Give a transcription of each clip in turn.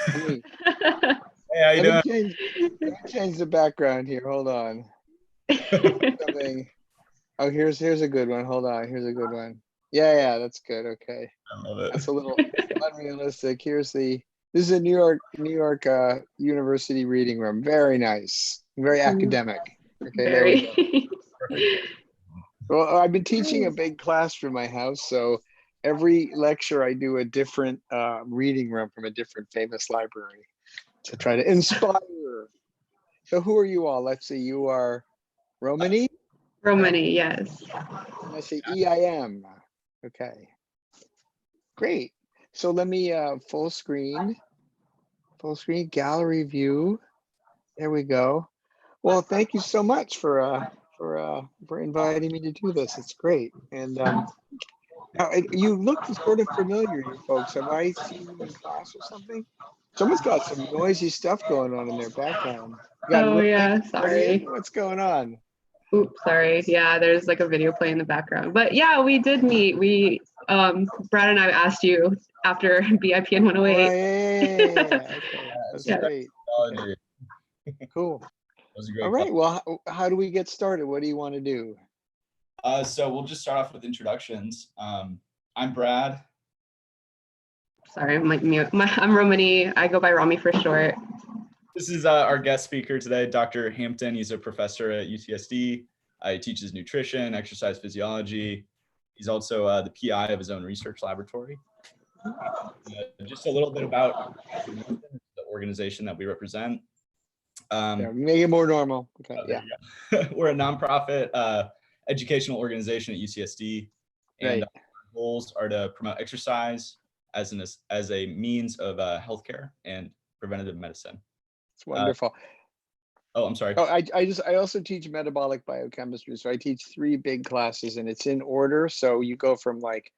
Let me, Hey, how you doing? let me change the background here. Hold on. Something. Oh, here's a good one. Hold on. Here's a good one. Yeah, that's good. Okay. I love it. That's a little unrealistic. This is a New York University reading room. Very nice. Very academic. Okay, there we go. Very. Perfect. Well, I've been teaching a big class from my house, so every lecture I do a different reading room from a different famous library to try to inspire. So who are you all? Let's see. You are Rommie? Rommie, yes. And I say eim. Okay. Great. So let me full screen gallery view. There we go. Well, thank you so much for inviting me to do this. It's great. And now, you look sort of familiar, you folks. Have I seen you in class or something? Someone's got some noisy stuff going on in their background. You got Oh yeah, roommates sorry. partying? What's going on? Oops, sorry. Yeah, there's like a video playing in the background. But yeah, we did meet. Brad and I asked you after BIPN 108. Right. Okay. That's Yeah. great. Okay. Cool. That was a great All right. couple. Well, how do we get started? What do you want to do? So we'll just start off with introductions. I'm Brad. Sorry, I'm like mute. I'm Rommie. I go by Rommie for short. This is our guest speaker today, Dr. Hampton. He's a professor at UCSD. He teaches nutrition, exercise physiology. He's also the PI of his own research laboratory. Just a little bit about the organization that we represent. Make it more normal. Okay. Yeah. We're a nonprofit educational organization at UCSD, and Right. our goals are to promote exercise as a means of healthcare and preventative medicine. It's wonderful. Oh, I'm sorry. Oh, I also teach metabolic biochemistry. So I teach 3 big classes and it's in order. So you go from like,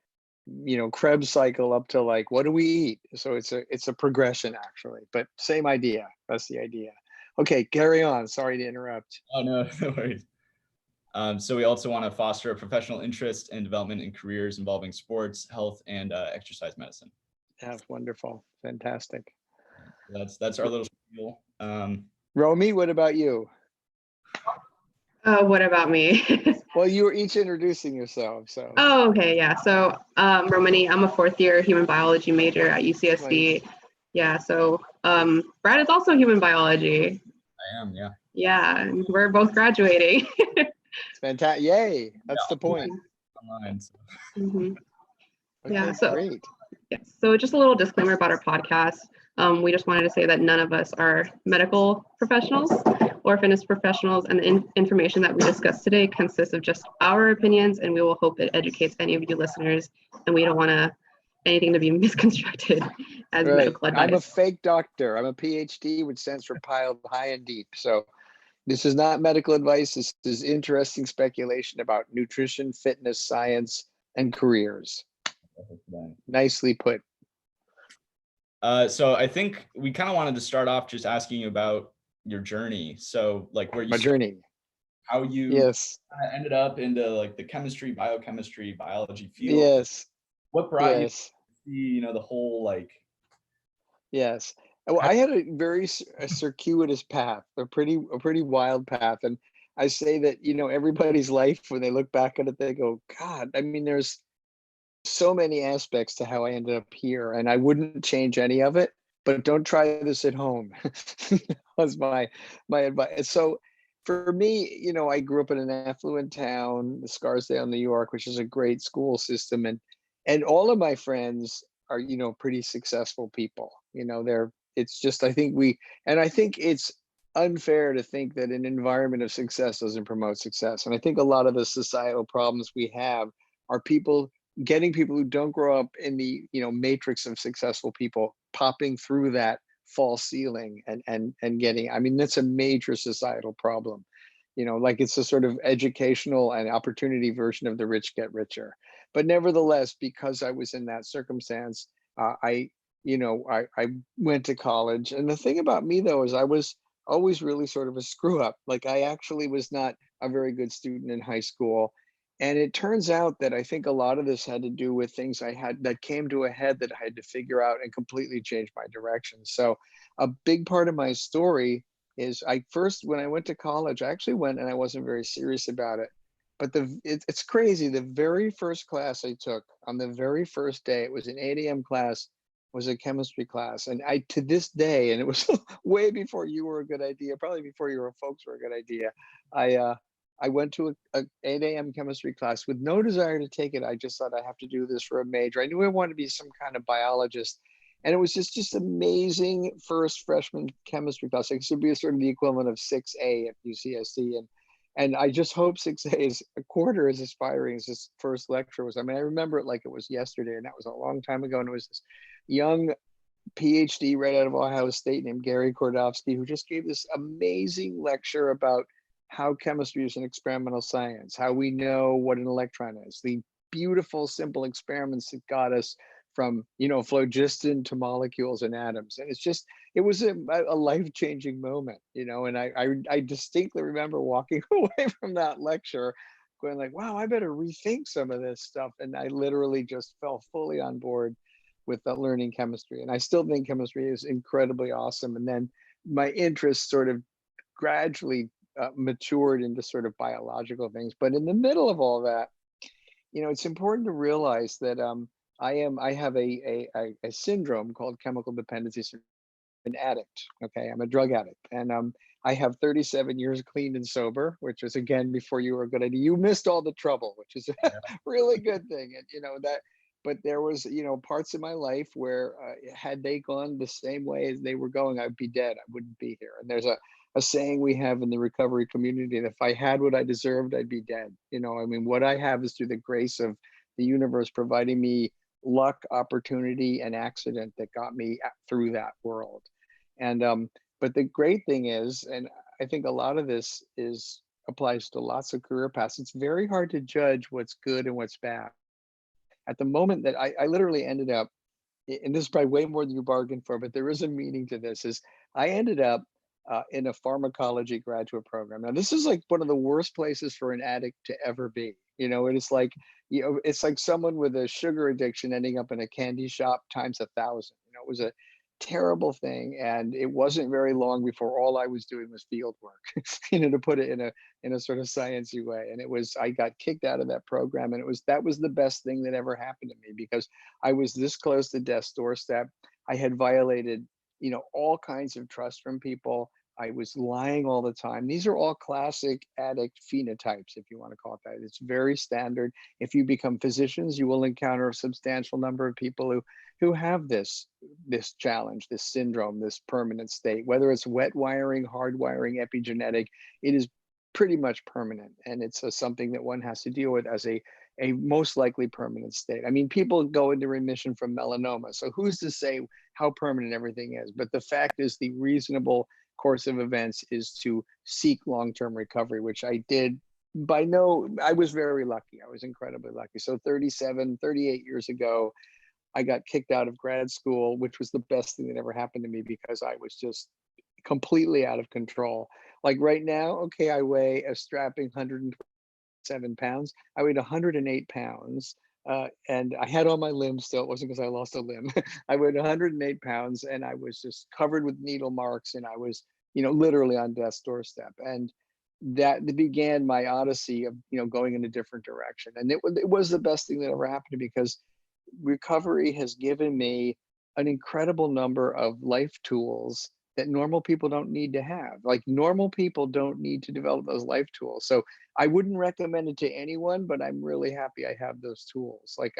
Krebs cycle up to like, what do we eat? So it's a progression actually, but same idea. That's the idea. Okay, carry on. Sorry to interrupt. Oh, no worries. So we also want to foster a professional interest and development in careers involving sports, health, and exercise medicine. That's wonderful. Fantastic. That's our little spiel. Rommie, what about you? What about me? Well, you were each introducing yourselves. So. Oh, okay, yeah. So Rommie, I'm a 4th year human biology major at UCSD. Nice. Yeah, so Brad is also human biology. I am, yeah. Yeah, and we're both graduating. It's fantastic. Yay. That's the point. Online. So. Mm-hmm. Okay, yeah, so great. Yes. So just a little disclaimer about our podcast. We just wanted to say that none of us are medical professionals or fitness professionals, and the information that we discuss today consists of just our opinions, and we will hope it educates any of you listeners, and we don't want anything to be misconstrued as medical advice. I'm a fake doctor. I'm a PhD, which stands for piled high and deep. So this is not medical advice. This is interesting speculation about nutrition, fitness, science, and careers. Nicely put. So I think we kind of wanted to start off just asking you about your journey. So like where you My journey. How you yes ended up into like the chemistry, biochemistry, biology field. Yes. What brought yes. you to see, the whole like. Yes. Well, I had a very circuitous path, a pretty wild path. And I say that, everybody's life, when they look back at it, they go, God, I mean, there's so many aspects to how I ended up here, and I wouldn't change any of it, but don't try this at home. was my advice. So for me, I grew up in an affluent town, Scarsdale, New York, which is a great school system. And all of my friends are, pretty successful people. It's just, I think it's unfair to think that an environment of success doesn't promote success. And I think a lot of the societal problems we have are getting people who don't grow up in the matrix of successful people popping through that false ceiling and getting, I mean, that's a major societal problem. Like it's a sort of educational and opportunity version of the rich get richer. But nevertheless, because I was in that circumstance, I went to college. And the thing about me though is I was always really sort of a screw up. Like I actually was not a very good student in high school. And it turns out that I think a lot of this had to do with things I had that came to a head that I had to figure out and completely change my direction. So a big part of my story is when I went to college, I actually went and I wasn't very serious about it. But it's crazy. The very first class I took on the very first day, it was an 8 a.m. class, was a chemistry class. And I, to this day, and it was way before you were a good idea, probably before your folks were a good idea. I went to a 8 a.m. chemistry class with no desire to take it. I just thought I have to do this for a major. I knew I wanted to be some kind of biologist. And it was just amazing first freshman chemistry class. It should be sort of the equivalent of 6A at UCSD. And I just hope 6A is a quarter as aspiring as this first lecture was. I mean, I remember it like it was yesterday, and that was a long time ago. And it was this young PhD right out of Ohio State named Gary Kordovsky, who just gave this amazing lecture about how chemistry is an experimental science, how we know what an electron is, the beautiful, simple experiments that got us from, phlogiston to molecules and atoms. And it was a life-changing moment, and I distinctly remember walking away from that lecture going like, wow, I better rethink some of this stuff. And I literally just fell fully on board with learning chemistry. And I still think chemistry is incredibly awesome. And then my interest sort of gradually matured into sort of biological things. But in the middle of all that, it's important to realize that I have a syndrome called chemical dependency syndrome. An addict. Okay, I'm a drug addict, and I have 37 years clean and sober, which is again before you were a good idea. You missed all the trouble, which is a really good thing, and that. But there was, parts of my life where had they gone the same way as they were going, I'd be dead. I wouldn't be here. And there's a saying we have in the recovery community that if I had what I deserved, I'd be dead. I mean, what I have is through the grace of the universe providing me luck, opportunity, and accident that got me through that world. And but the great thing is, and I think a lot of this applies to lots of career paths, it's very hard to judge what's good and what's bad. At the moment that I literally ended up, and this is probably way more than you bargained for, but there is a meaning to this, is I ended up in a pharmacology graduate program. Now, this is like one of the worst places for an addict to ever be. It's like, it's like someone with a sugar addiction ending up in a candy shop times 1,000. It was a terrible thing, and it wasn't very long before all I was doing was field work, to put it in a sort of sciencey way. And I got kicked out of that program, and that was the best thing that ever happened to me, because I was this close to death's doorstep. I had violated, all kinds of trust from people. I was lying all the time. These are all classic addict phenotypes, if you want to call it that. It's very standard. If you become physicians, you will encounter a substantial number of people who have this challenge, this syndrome, this permanent state. Whether it's wet wiring, hard wiring, epigenetic, it is pretty much permanent. And it's something that one has to deal with as a most likely permanent state. I mean, people go into remission from melanoma. So who's to say how permanent everything is? But the fact is, the reasonable course of events is to seek long-term recovery, which I did. I was very lucky. I was incredibly lucky. So 38 years ago, I got kicked out of grad school, which was the best thing that ever happened to me, because I was just completely out of control. Like right now, okay, I weigh a strapping 127 pounds. I weighed 108 pounds. And I had all my limbs still. It wasn't because I lost a limb. I weighed 108 pounds, and I was just covered with needle marks, and I was, literally on death's doorstep. And that began my odyssey of, going in a different direction. And it was the best thing that ever happened to me, because recovery has given me an incredible number of life tools that normal people don't need to have. Like, normal people don't need to develop those life tools. So I wouldn't recommend it to anyone, but I'm really happy I have those tools. Like,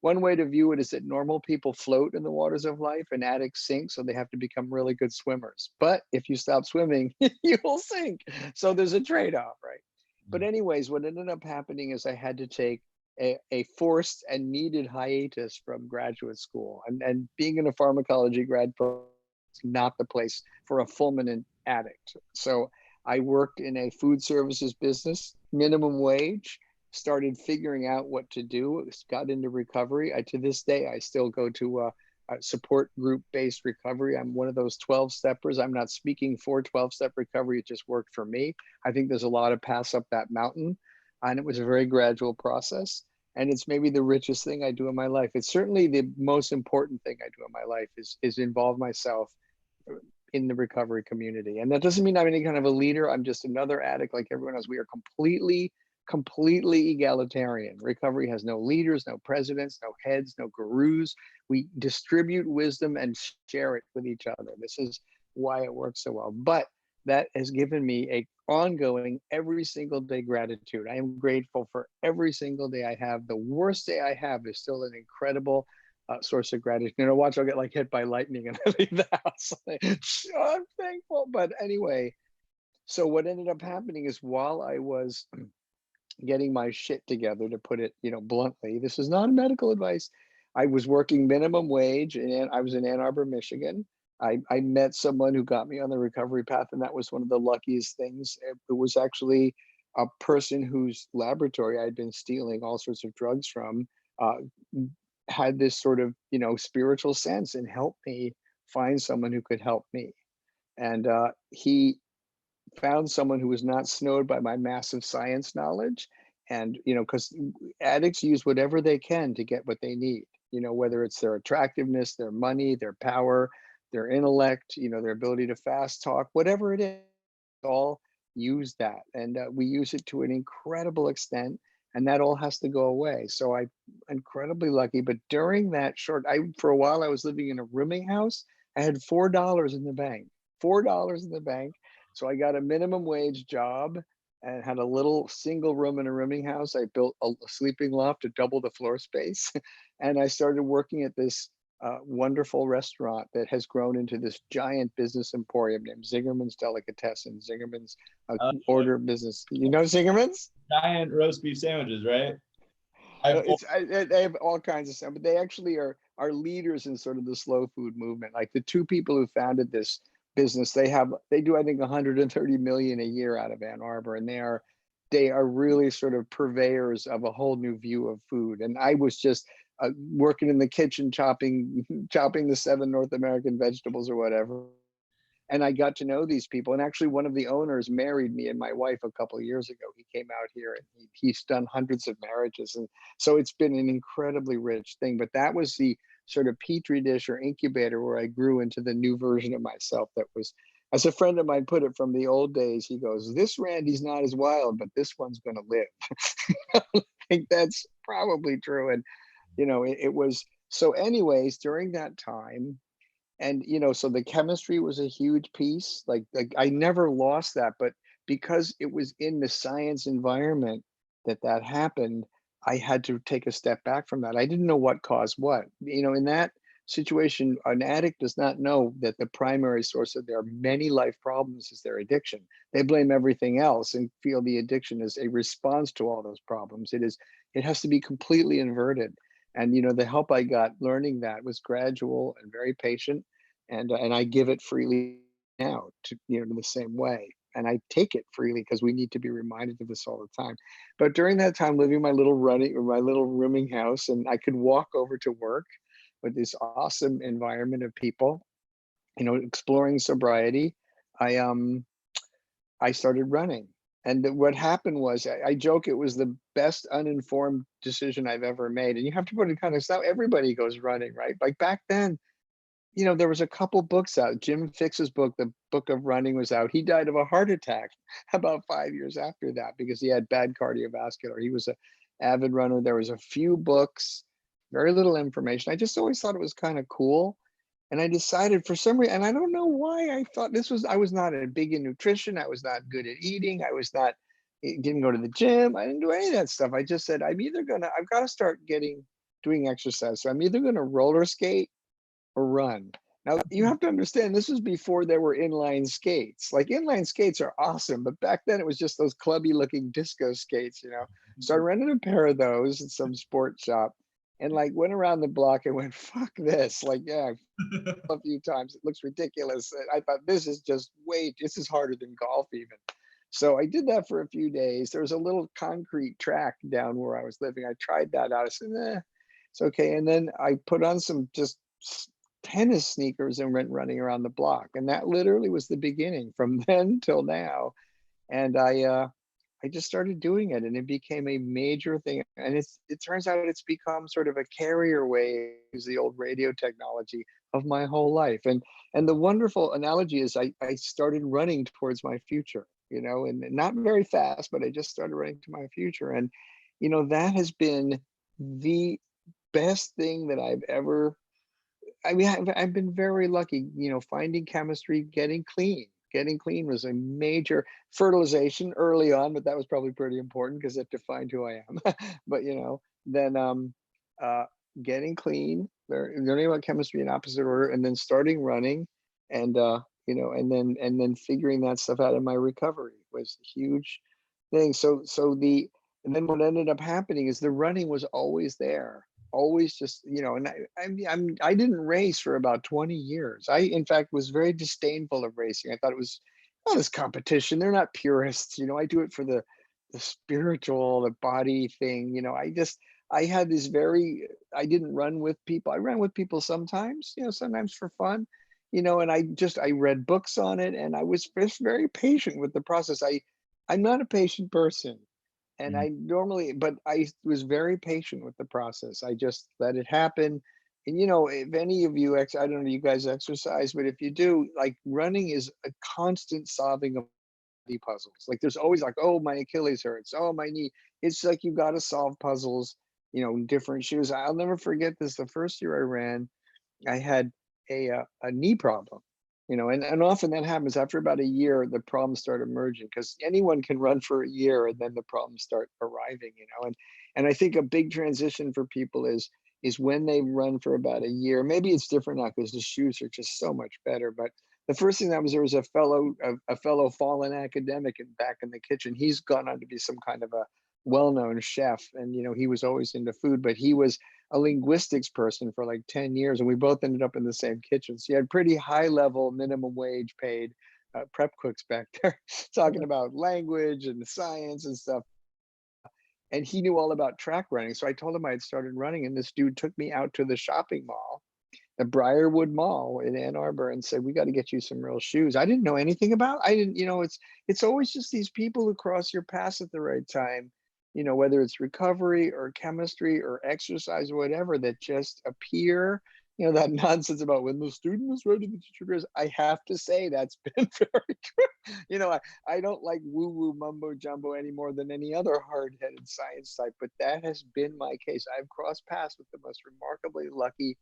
one way to view it is that normal people float in the waters of life and addicts sink, so they have to become really good swimmers. But if you stop swimming, you will sink. So there's a trade-off, right? But anyways, what ended up happening is I had to take a forced and needed hiatus from graduate school. And being in a pharmacology grad program is not the place for a fulminant addict. So I worked in a food services business, minimum wage, started figuring out what to do, got into recovery. To this day, I still go to a support group-based recovery. I'm one of those 12-steppers. I'm not speaking for 12-step recovery. It just worked for me. I think there's a lot of paths up that mountain. And it was a very gradual process. And it's maybe the richest thing I do in my life. It's certainly the most important thing I do in my life is involve myself in the recovery community. And that doesn't mean I'm any kind of a leader. I'm just another addict like everyone else. We are completely egalitarian. Recovery has no leaders, no presidents, no heads, no gurus. We distribute wisdom and share it with each other. This is why it works so well. But that has given me a ongoing every single day gratitude. I am grateful for every single day I have. The worst day I have is still an incredible source of gratitude. You know, watch, I'll get like hit by lightning and I leave the house. I'm thankful. But anyway, so what ended up happening is while I was getting my shit together, to put it, bluntly, this is not medical advice. I was working minimum wage and I was in Ann Arbor, Michigan. I met someone who got me on the recovery path, and that was one of the luckiest things. It was actually a person whose laboratory I'd been stealing all sorts of drugs from, had this sort of, spiritual sense and helped me find someone who could help me. And he found someone who was not snowed by my massive science knowledge. And, because addicts use whatever they can to get what they need, whether it's their attractiveness, their money, their power, their intellect, their ability to fast talk, whatever it is, all use that. And we use it to an incredible extent. And that all has to go away. So I'm incredibly lucky. But during that for a while, I was living in a rooming house. I had $4 in the bank, $4 in the bank. So I got a minimum wage job and had a little single room in a rooming house. I built a sleeping loft to double the floor space. And I started working at this wonderful restaurant that has grown into this giant business emporium named Zingerman's Delicatessen. Zingerman's order business. You know Zingerman's? Giant roast beef sandwiches, right? They have all kinds of stuff, but they actually are leaders in sort of the slow food movement. Like the two people who founded this business, they do I think 130 million a year out of Ann Arbor, and they are really sort of purveyors of a whole new view of food. And I was just working in the kitchen chopping the 7 North American vegetables or whatever. And I got to know these people. And actually one of the owners married me and my wife a couple of years ago. He came out here and he's done hundreds of marriages. And so it's been an incredibly rich thing. But that was the sort of petri dish or incubator where I grew into the new version of myself that was, as a friend of mine put it from the old days, he goes, this Randy's not as wild, but this one's going to live. I think that's probably true. And it was, so anyways, during that time, and, so the chemistry was a huge piece. Like I never lost that, but because it was in the science environment that happened, I had to take a step back from that. I didn't know what caused what. In that situation, an addict does not know that the primary source of their many life problems is their addiction. They blame everything else and feel the addiction is a response to all those problems. It has to be completely inverted. And the help I got learning that was gradual and very patient, and I give it freely now to the same way, and I take it freely because we need to be reminded of this all the time. But during that time, living in my little rooming house, and I could walk over to work with this awesome environment of people, exploring sobriety. I started running. And what happened was, I joke it was the best uninformed decision I've ever made. And you have to put in context, now everybody goes running, right? Like back then, there was a couple books out. Jim Fix's book, The Book of Running, was out. He died of a heart attack about 5 years after that because he had bad cardiovascular. He was an avid runner. There was a few books, very little information. I just always thought it was kind of cool. And I decided for some reason, and I don't know why I thought I was not big in nutrition. I was not good at eating. Didn't go to the gym. I didn't do any of that stuff. I just said, I've got to start doing exercise. So I'm either going to roller skate or run. Now you have to understand, this was before there were inline skates. Like inline skates are awesome, but back then it was just those clubby looking disco skates, So I rented a pair of those at some sports shop and went around the block and went, fuck this. A few times. It looks ridiculous. And I thought, this is harder than golf even. So I did that for a few days. There was a little concrete track down where I was living. I tried that out. I said, it's okay. And then I put on some just tennis sneakers and went running around the block. And that literally was the beginning from then till now. And I I just started doing it, and it became a major thing. And it turns out it's become sort of a carrier wave, is the old radio technology, of my whole life. And the wonderful analogy is I started running towards my future, and not very fast, but I just started running to my future. And that has been the best thing that I've ever. I mean, I've been very lucky, finding chemistry, getting clean. Getting clean was a major fertilization early on, but that was probably pretty important because it defined who I am. But then uh, getting clean, learning about chemistry in opposite order, and then starting running, and and then figuring that stuff out in my recovery was a huge thing. And then what ended up happening is the running was always there, always just, and I didn't race for about 20 years. I, in fact, was very disdainful of racing. I thought it was, oh, this competition, they're not purists. I do it for the spiritual, the body thing. I had this very, I didn't run with people. I ran with people sometimes, sometimes for fun, and I read books on it, and I was just very patient with the process. I'm not a patient person. And Mhm. but I was very patient with the process. I just let it happen. And if any of you, I don't know, you guys exercise, but if you do, like, running is a constant solving of body puzzles. Like, there's always like, oh, my Achilles hurts. Oh, my knee. It's like you got to solve puzzles, different shoes. I'll never forget this. The first year I ran, I had a knee problem, and often that happens after about a year. The problems start emerging because anyone can run for a year and then the problems start arriving, and I think a big transition for people is when they run for about a year. Maybe it's different now because the shoes are just so much better. But the first thing that was, there was a fellow fallen academic back in the kitchen. He's gone on to be some kind of a well-known chef, and he was always into food, but he was a linguistics person for like 10 years, and we both ended up in the same kitchen. So you had pretty high level minimum wage paid prep cooks back there talking about language and science and stuff. And he knew all about track running. So I told him I had started running, and this dude took me out to the shopping mall, the Briarwood Mall in Ann Arbor, and said, "We got to get you some real shoes." I didn't know anything about. I didn't, it's always just these people who cross your path at the right time, whether it's recovery or chemistry or exercise or whatever, that just appear. That nonsense about when the student is ready, the teacher goes. I have to say that's been very true. I don't like woo-woo mumbo jumbo any more than any other hard-headed science type, but that has been my case. I've crossed paths with the most remarkably lucky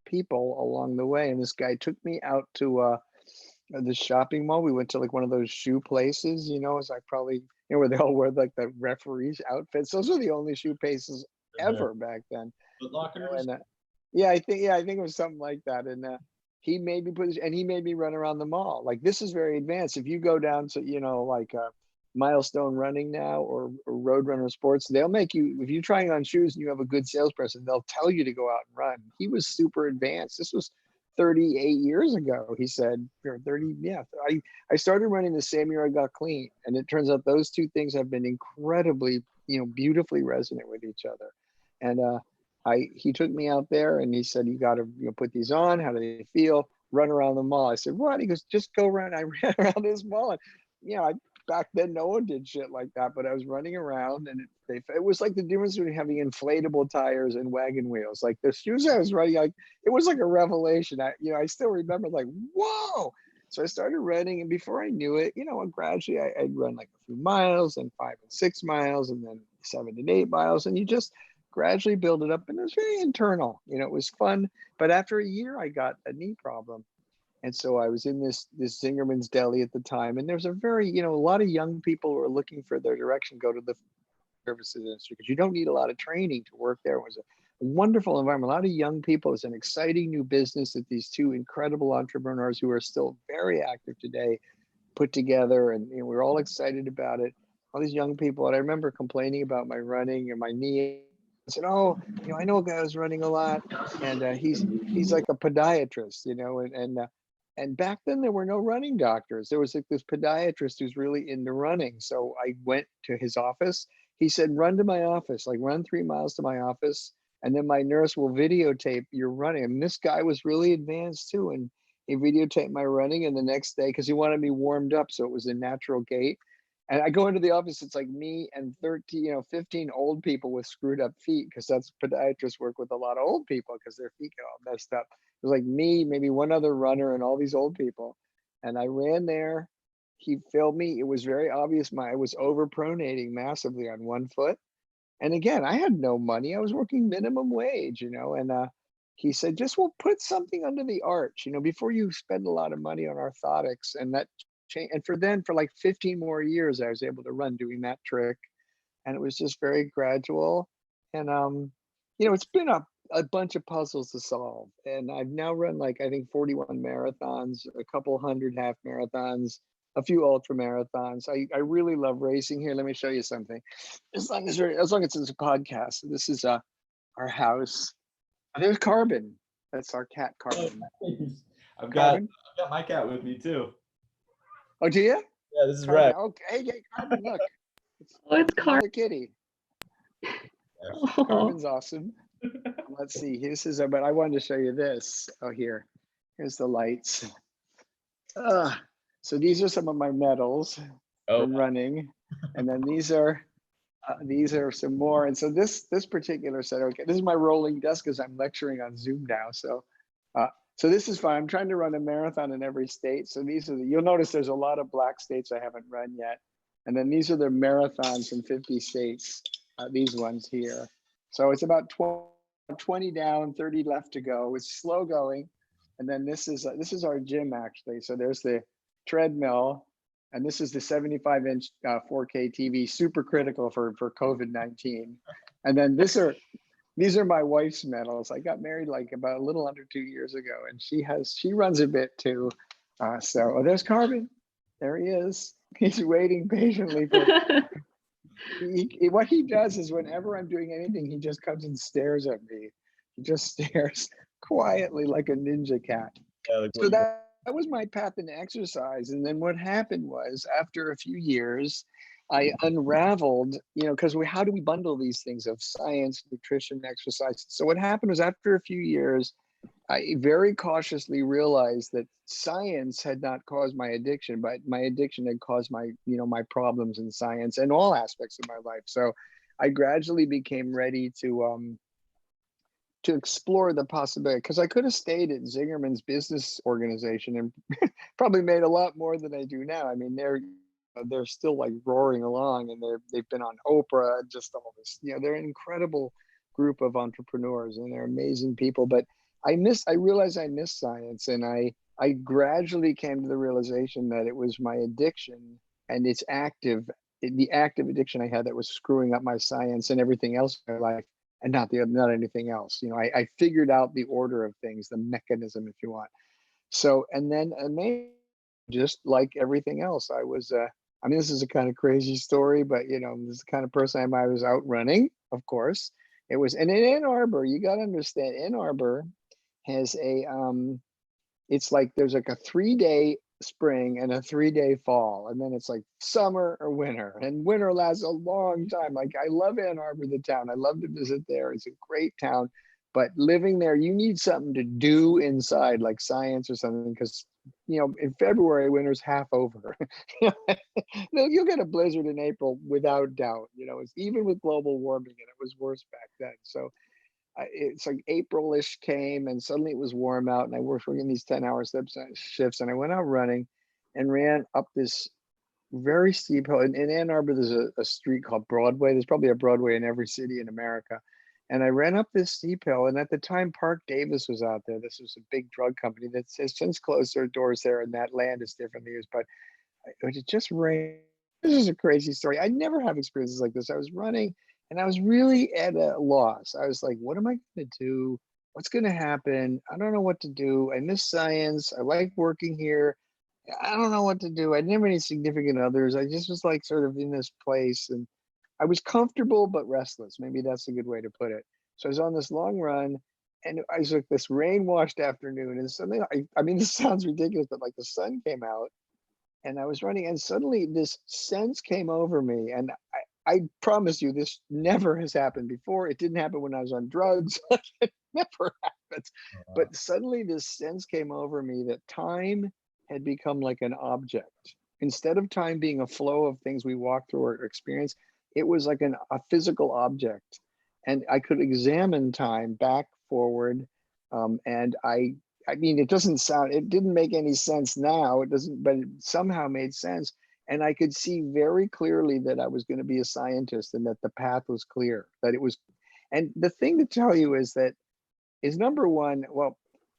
people along the way. And this guy took me out to the shopping mall. We went to like one of those shoe places, it's like probably, where they all wear like the referees outfits. Those are the only shoe places There. ever back then. Foot Lockers. And yeah, I think it was something like that. And he made me run around the mall. Like, this is very advanced. If you go down to, like Milestone Running now, or Roadrunner Sports, they'll make you, if you're trying on shoes and you have a good salesperson, they'll tell you to go out and run. He was super advanced. This was 38 years ago, he said, or 30. Yeah, I started running the same year I got clean, and it turns out those two things have been incredibly, beautifully resonant with each other. And he took me out there and he said, "You got to, put these on. How do they feel? Run around the mall." I said, "What?" He goes, "Just go run." I ran around this mall, and back then no one did shit like that, but I was running around, and it was like the difference between having inflatable tires and wagon wheels. Like, the shoes I was running, like, it was like a revelation. I still remember, like, whoa. So I started running, and before I knew it, gradually I'd run like a few miles, and 5 and 6 miles, and then 7 and 8 miles, and you just gradually build it up. And it was very internal, it was fun. But after a year, I got a knee problem. And so I was in this Zingerman's Deli at the time, and there's a very, a lot of young people who are looking for their direction go to the services industry because you don't need a lot of training to work there. It was a wonderful environment, a lot of young people. It's an exciting new business that these two incredible entrepreneurs, who are still very active today, put together, and we're all excited about it. All these young people, and I remember complaining about my running and my knee. I said, "Oh, I know a guy who's running a lot, and he's like a podiatrist, and back then there were no running doctors. There was like this podiatrist who's really into running. So I went to his office. He said, "Run to my office, like run 3 miles to my office, and then my nurse will videotape your running." And this guy was really advanced too, and he videotaped my running. And the next day, because he wanted me warmed up, so it was a natural gait, And I go into the office, it's like me and 15 old people with screwed up feet, because that's podiatrists work with a lot of old people because their feet get all messed up. It was like me, maybe one other runner, and all these old people. And I ran there. He filmed me. It was very obvious I was overpronating massively on one foot. And again, I had no money. I was working minimum wage, and he said, just we'll put something under the arch, before you spend a lot of money on orthotics. And that changed. And for like 15 more years, I was able to run doing that trick. And it was just very gradual. And, it's been a bunch of puzzles to solve. And I've now run like, I think 41 marathons, a couple hundred half marathons, a few ultra marathons. I really love racing. Here, let me show you something. As long as it's a podcast. This is our house. There's Carbon. That's our cat, Carbon. I've got my cat with me too. Oh, do you? Yeah, this is Carbon. Red. Okay, hey, Carbon, look. It's Another kitty. Oh. Carbon's awesome. Let's see. This is, but I wanted to show you this. Oh, here's the lights. So these are some of my medals from running, and then these are some more. And so this particular set, okay, this is my rolling desk because I'm lecturing on Zoom now. So this is fun. I'm trying to run a marathon in every state. So you'll notice there's a lot of black states I haven't run yet. And then these are the marathons in 50 states, these ones here. So it's about 20 down, 30 left to go. It's slow going. And then this is our gym actually. So there's the treadmill, and this is the 75-inch 4K TV, super critical for COVID-19. And then these are my wife's medals. I got married like about a little under 2 years ago, and she runs a bit too. So there's Carbon. There he is. He's waiting patiently for. What he does is whenever I'm doing anything, he just comes and stares at me. He just stares quietly like a ninja cat. So that was my path into exercise. And then what happened was, after a few years, I unraveled, because how do we bundle these things of science, nutrition, exercise? So what happened was, after a few years, I very cautiously realized that science had not caused my addiction, but my addiction had caused my problems in science and all aspects of my life. So I gradually became ready to explore the possibility, because I could have stayed at Zingerman's business organization and probably made a lot more than I do now. I mean, they're still like roaring along, and they've been on Oprah, just all this. They're an incredible group of entrepreneurs, and they're amazing people. But I realized I missed science, and I gradually came to the realization that it was my addiction and the active addiction I had that was screwing up my science and everything else in my life, and not anything else. I figured out the order of things, the mechanism, if you want. So, and then just like everything else, I was, this is a kind of crazy story, but this is the kind of person I was out running, of course. And in Ann Arbor, you got to understand, Ann Arbor has it's like, there's like a 3-day spring and a 3-day fall, and then it's like summer or winter, and winter lasts a long time. Like, I love Ann Arbor, the town. I love to visit there. It's a great town, but living there, you need something to do inside, like science or something, because in February, winter's half over. You'll get a blizzard in April without doubt. It's even with global warming, and it was worse back then. So it's like April-ish came, and suddenly it was warm out, and I worked working these 10-hour shifts, and I went out running and ran up this very steep hill. In Ann Arbor, there's a street called Broadway. There's probably a Broadway in every city in America. And I ran up this steep hill, and at the time, Park Davis was out there. This was a big drug company that has since closed their doors there, and that land is differently used. But it just rained. This is a crazy story. I never have experiences like this. I was running, and I was really at a loss. I was like, what am I going to do? What's going to happen? I don't know what to do. I miss science. I like working here. I don't know what to do. I didn't have any significant others. I just was like sort of in this place, and I was comfortable but restless. Maybe that's a good way to put it. So I was on this long run, and I was like this rain-washed afternoon, and suddenly, this sounds ridiculous, but like the sun came out, and I was running, and suddenly this sense came over me, and I promise you, this never has happened before. It didn't happen when I was on drugs. It never happens. But suddenly this sense came over me that time had become like an object. instead of time being a flow of things we walk through or experience, it was like a physical object. And I could examine time back, forward. And I mean, it didn't make any sense now. It doesn't, but it somehow made sense. And I could see very clearly that I was going to be a scientist and that the path was clear, that it was. And the thing to tell you is number one, well,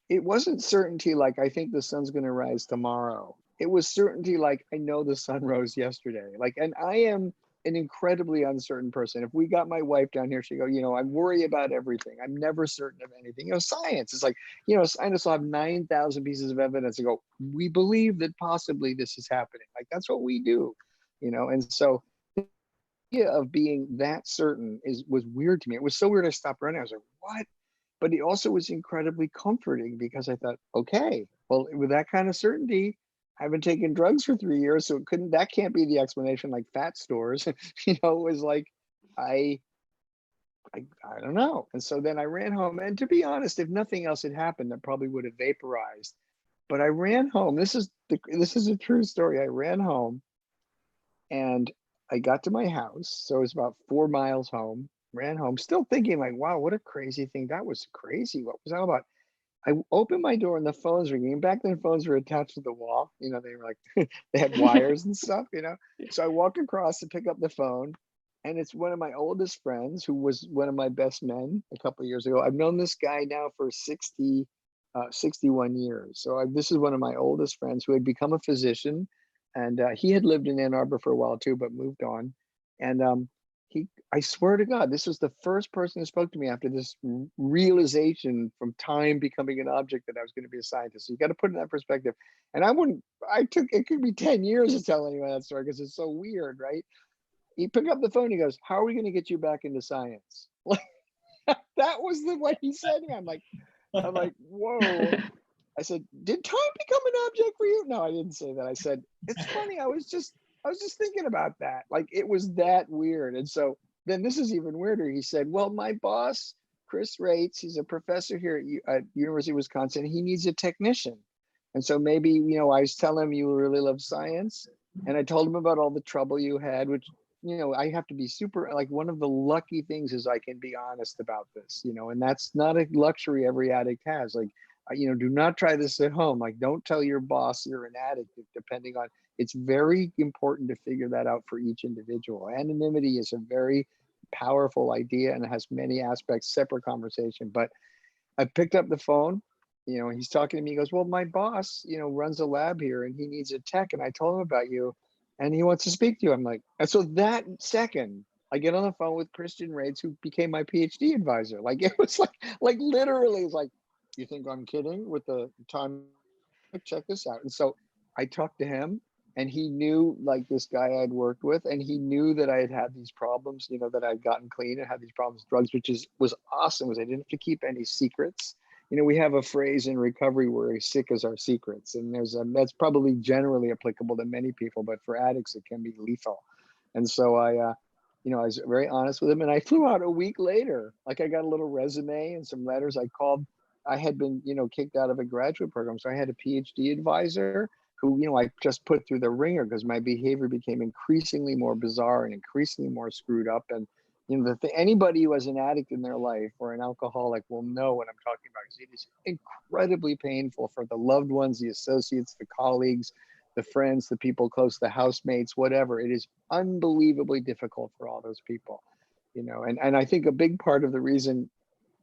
it wasn't certainty like I think the sun's going to rise tomorrow. It was certainty like I know the sun rose yesterday. Like, and I am an incredibly uncertain person. If we got my wife down here, she'd go, I worry about everything. I'm never certain of anything. Science is like, scientists will have 9,000 pieces of evidence and go, we believe that possibly this is happening. Like, that's what we do, and so the idea of being that certain was weird to me. It was so weird I stopped running. I was like, what? But it also was incredibly comforting because I thought, okay, well, with that kind of certainty, I've been taking drugs for 3 years, so that can't be the explanation. Like fat stores, it was like, I don't know. And so then I ran home, and to be honest, if nothing else had happened, that probably would have vaporized. But I ran home. This is a true story. I ran home, and I got to my house. So it was about 4 miles home. Ran home, still thinking like, wow, what a crazy thing. That was crazy. What was that about? I opened my door and the phone's ringing. And back then, phones were attached to the wall. They were like, they had wires and stuff, So I walk across to pick up the phone, and it's one of my oldest friends who was one of my best men a couple of years ago. I've known this guy now for 61 years. So this is one of my oldest friends who had become a physician, and he had lived in Ann Arbor for a while too, but moved on. And I swear to God, this was the first person who spoke to me after this realization from time becoming an object that I was going to be a scientist. So you got to put it in that perspective. And it could be 10 years to tell anyone that story because it's so weird, right? He picked up the phone, he goes, how are we going to get you back into science? Like, that was what he said to me. I'm like, whoa. I said, did time become an object for you? No, I didn't say that. I said, it's funny. I was just thinking about that. Like, it was that weird. And so then this is even weirder. He said, well, my boss, Chris Rates, he's a professor here at University of Wisconsin. He needs a technician. And so maybe, I was telling him you really love science. And I told him about all the trouble you had, which, I have to be super, like, one of the lucky things is I can be honest about this, and that's not a luxury every addict has. Like, do not try this at home. Like, don't tell your boss you're an addict, depending on, it's very important to figure that out for each individual. Anonymity is a very powerful idea and it has many aspects, separate conversation. But I picked up the phone, he's talking to me. He goes, well, my boss, runs a lab here and he needs a tech. And I told him about you and he wants to speak to you. I'm like, and so that second, I get on the phone with Christian Rates, who became my PhD advisor. Like, it was like literally, it's like, you think I'm kidding with the time? Check this out. And so I talked to him, and he knew, like, this guy I'd worked with, and he knew that I had these problems, that I'd gotten clean and had these problems with drugs, which was awesome, was I didn't have to keep any secrets. We have a phrase in recovery where sick is our secrets, and that's probably generally applicable to many people, but for addicts, it can be lethal. And so I was very honest with him, and I flew out a week later. Like, I got a little resume and some letters. I had been, kicked out of a graduate program. So I had a PhD advisor who, I just put through the ringer because my behavior became increasingly more bizarre and increasingly more screwed up. And, anybody who has an addict in their life or an alcoholic will know what I'm talking about. Because it is incredibly painful for the loved ones, the associates, the colleagues, the friends, the people close, the housemates, whatever. It is unbelievably difficult for all those people, and I think a big part of the reason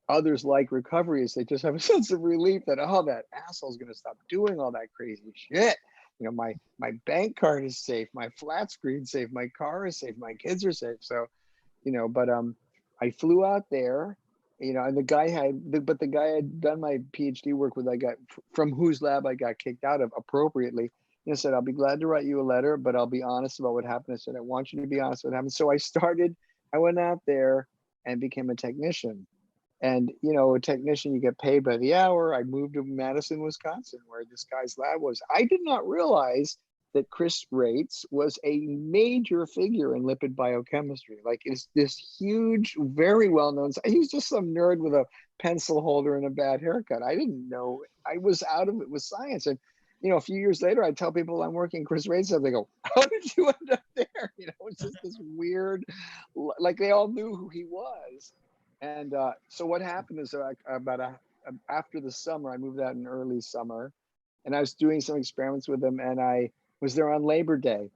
others like recovery is they just have a sense of relief that, oh, that asshole's going to stop doing all that crazy shit. My bank card is safe, my flat screen's safe, my car is safe, my kids are safe. So, but I flew out there, and the guy had done my PhD work with, from whose lab I got kicked out of appropriately. Said, I'll be glad to write you a letter, but I'll be honest about what happened. I said, I want you to be honest about what happened. So I went out there and became a technician. And, a technician, you get paid by the hour. I moved to Madison, Wisconsin, where this guy's lab was. I did not realize that Chris Rates was a major figure in lipid biochemistry. Like, it's this huge, very well-known, he's just some nerd with a pencil holder and a bad haircut. I didn't know. I was out of it with science. And, a few years later, I tell people I'm working Chris Ray's stuff. They go, "How did you end up there?" It's just this weird, like they all knew who he was. And so what happened is after the summer, I moved out in early summer, and I was doing some experiments with him, and I was there on Labor Day.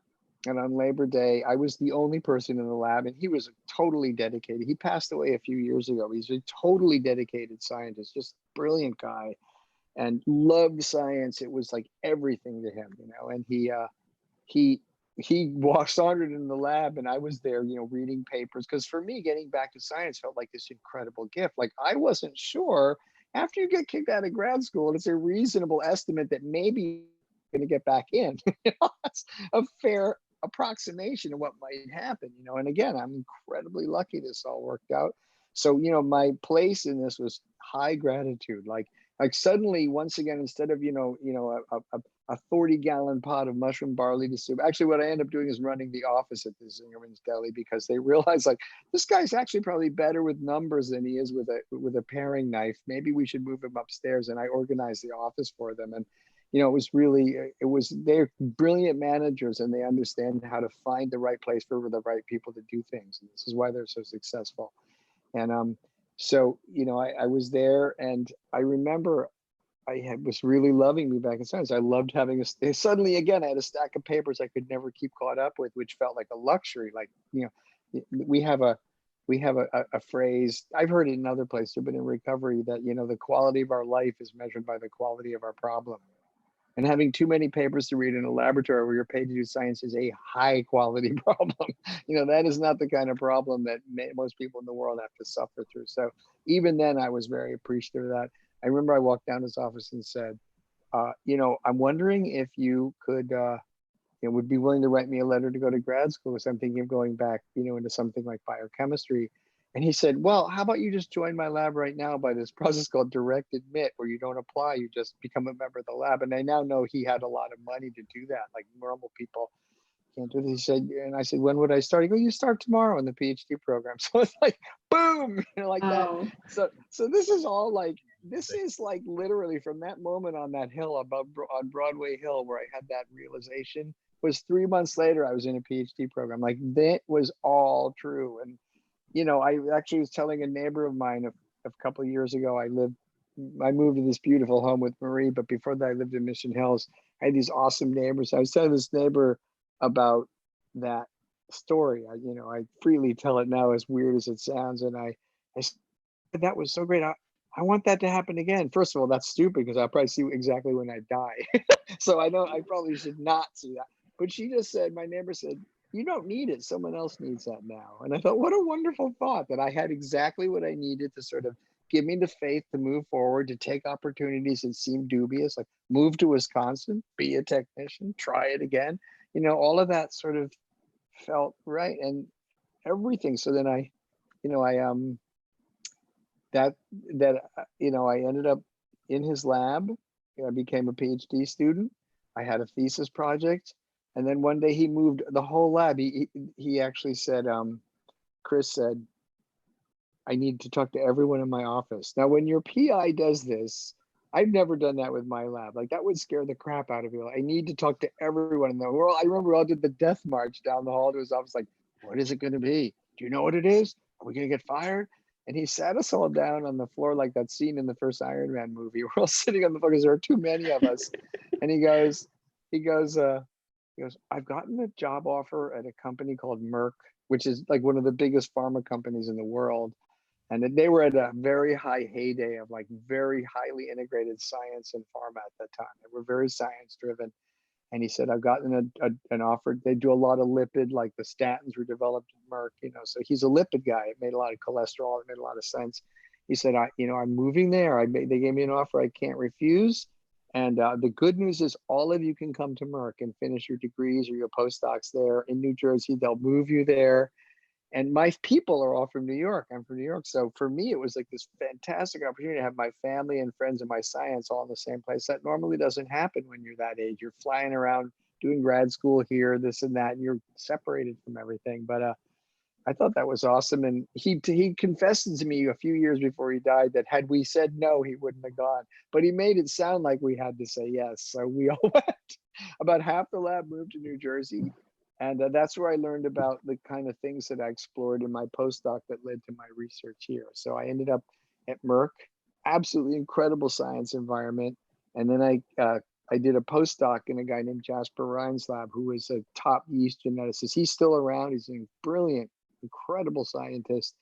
And on Labor Day, I was the only person in the lab, and he was totally dedicated. He passed away a few years ago. He's a totally dedicated scientist, just brilliant guy, and loved science. It was like everything to him, And he sauntered in the lab, and I was there, reading papers. Because for me, getting back to science felt like this incredible gift. Like I wasn't sure. After you get kicked out of grad school, it's a reasonable estimate that maybe you're going to get back in. It's a fair approximation of what might happen. And again, I'm incredibly lucky this all worked out. So my place in this was high gratitude. Like suddenly, once again, instead of a 40-gallon pot of mushroom barley to soup. Actually, what I end up doing is running the office at the Zingerman's Deli, because they realize like this guy's actually probably better with numbers than he is with a paring knife. Maybe we should move him upstairs. And I organized the office for them. And they're brilliant managers, and they understand how to find the right place for the right people to do things. And this is why they're so successful. And so I was there, and I remember was really loving me back in science. I loved having suddenly again, I had a stack of papers I could never keep caught up with, which felt like a luxury. Like, we have a phrase, I've heard it in other places, but in recovery, that, the quality of our life is measured by the quality of our problem. And having too many papers to read in a laboratory where you're paid to do science is a high quality problem. That is not the kind of problem that most people in the world have to suffer through. So even then, I was very appreciative of that. I remember I walked down his office and said, I'm wondering if you could, would be willing to write me a letter to go to grad school, because I'm thinking of going back, into something like biochemistry. And he said, well, how about you just join my lab right now by this process called direct admit, where you don't apply, you just become a member of the lab. And I now know he had a lot of money to do that. Like normal people can't do this. He said, and I said, when would I start? He goes, you start tomorrow in the PhD program. So it's like, boom, like that. So this is all like, this is like literally from that moment on that hill on Broadway Hill, where I had that realization, was 3 months later, I was in a PhD program. Like that was all true. And, I actually was telling a neighbor of mine a couple of years ago, I moved to this beautiful home with Marie, but before that I lived in Mission Hills. I had these awesome neighbors. I was telling this neighbor about that story. I freely tell it now, as weird as it sounds. And I said, that was so great. I want that to happen again. First of all, that's stupid, because I'll probably see you exactly when I die. So I probably should not see that. But she just said, my neighbor said, you don't need it. Someone else needs that now. And I thought, what a wonderful thought, that I had exactly what I needed to sort of give me the faith to move forward, to take opportunities that seemed dubious, like move to Wisconsin, be a technician, try it again. All of that sort of felt right, and everything. So then I ended up in his lab. I became a PhD student. I had a thesis project. And then one day he moved the whole lab. He actually said, Chris said, I need to talk to everyone in my office. Now, when your PI does this, I've never done that with my lab. Like that would scare the crap out of you. I need to talk to everyone in the world. I remember we all did the death march down the hall to his office. Like, what is it going to be? Do you know what it is? Are we going to get fired? And he sat us all down on the floor, like that scene in the first Iron Man movie. We're all sitting on the floor because there are too many of us. And he goes, I've gotten a job offer at a company called Merck, which is like one of the biggest pharma companies in the world. And they were at a very high heyday of like very highly integrated science and pharma at that time. They were very science driven. And he said, I've gotten an offer. They do a lot of lipid, like the statins were developed at Merck, so he's a lipid guy. It made a lot of cholesterol. It made a lot of sense. He said, I'm moving there. They gave me an offer I can't refuse. And the good news is all of you can come to Merck and finish your degrees or your postdocs there in New Jersey. They'll move you there. And my people are all from New York. I'm from New York. So for me, it was like this fantastic opportunity to have my family and friends and my science all in the same place. That normally doesn't happen when you're that age. You're flying around doing grad school here, this and that, and you're separated from everything. But I thought that was awesome. And he confessed to me a few years before he died that had we said no, he wouldn't have gone. But he made it sound like we had to say yes. So we all went. About half the lab moved to New Jersey. And that's where I learned about the kind of things that I explored in my postdoc that led to my research here. So I ended up at Merck, absolutely incredible science environment. And then I did a postdoc in a guy named Jasper Rhine's lab, who was a top yeast geneticist. He's still around. He's a brilliant, incredible scientist.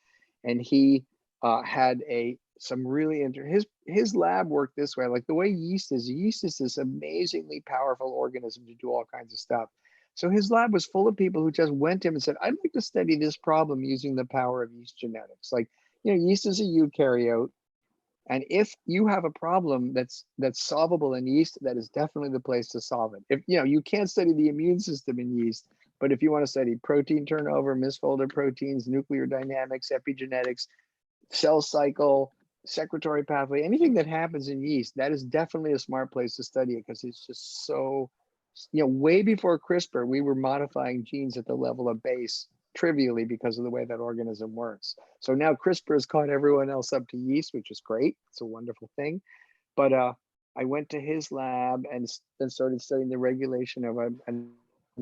And he had some really his lab worked this way. Like the way yeast is this amazingly powerful organism to do all kinds of stuff. So his lab was full of people who just went to him and said, I'd like to study this problem using the power of yeast genetics. Like, yeast is a eukaryote. And if you have a problem that's solvable in yeast, that is definitely the place to solve it. If you can't study the immune system in yeast, but if you want to study protein turnover, misfolded proteins, nuclear dynamics, epigenetics, cell cycle, secretory pathway, anything that happens in yeast, that is definitely a smart place to study it, because it's just so, way before CRISPR, we were modifying genes at the level of base trivially because of the way that organism works. So now CRISPR has caught everyone else up to yeast, which is great. It's a wonderful thing. But I went to his lab and then started studying the regulation of a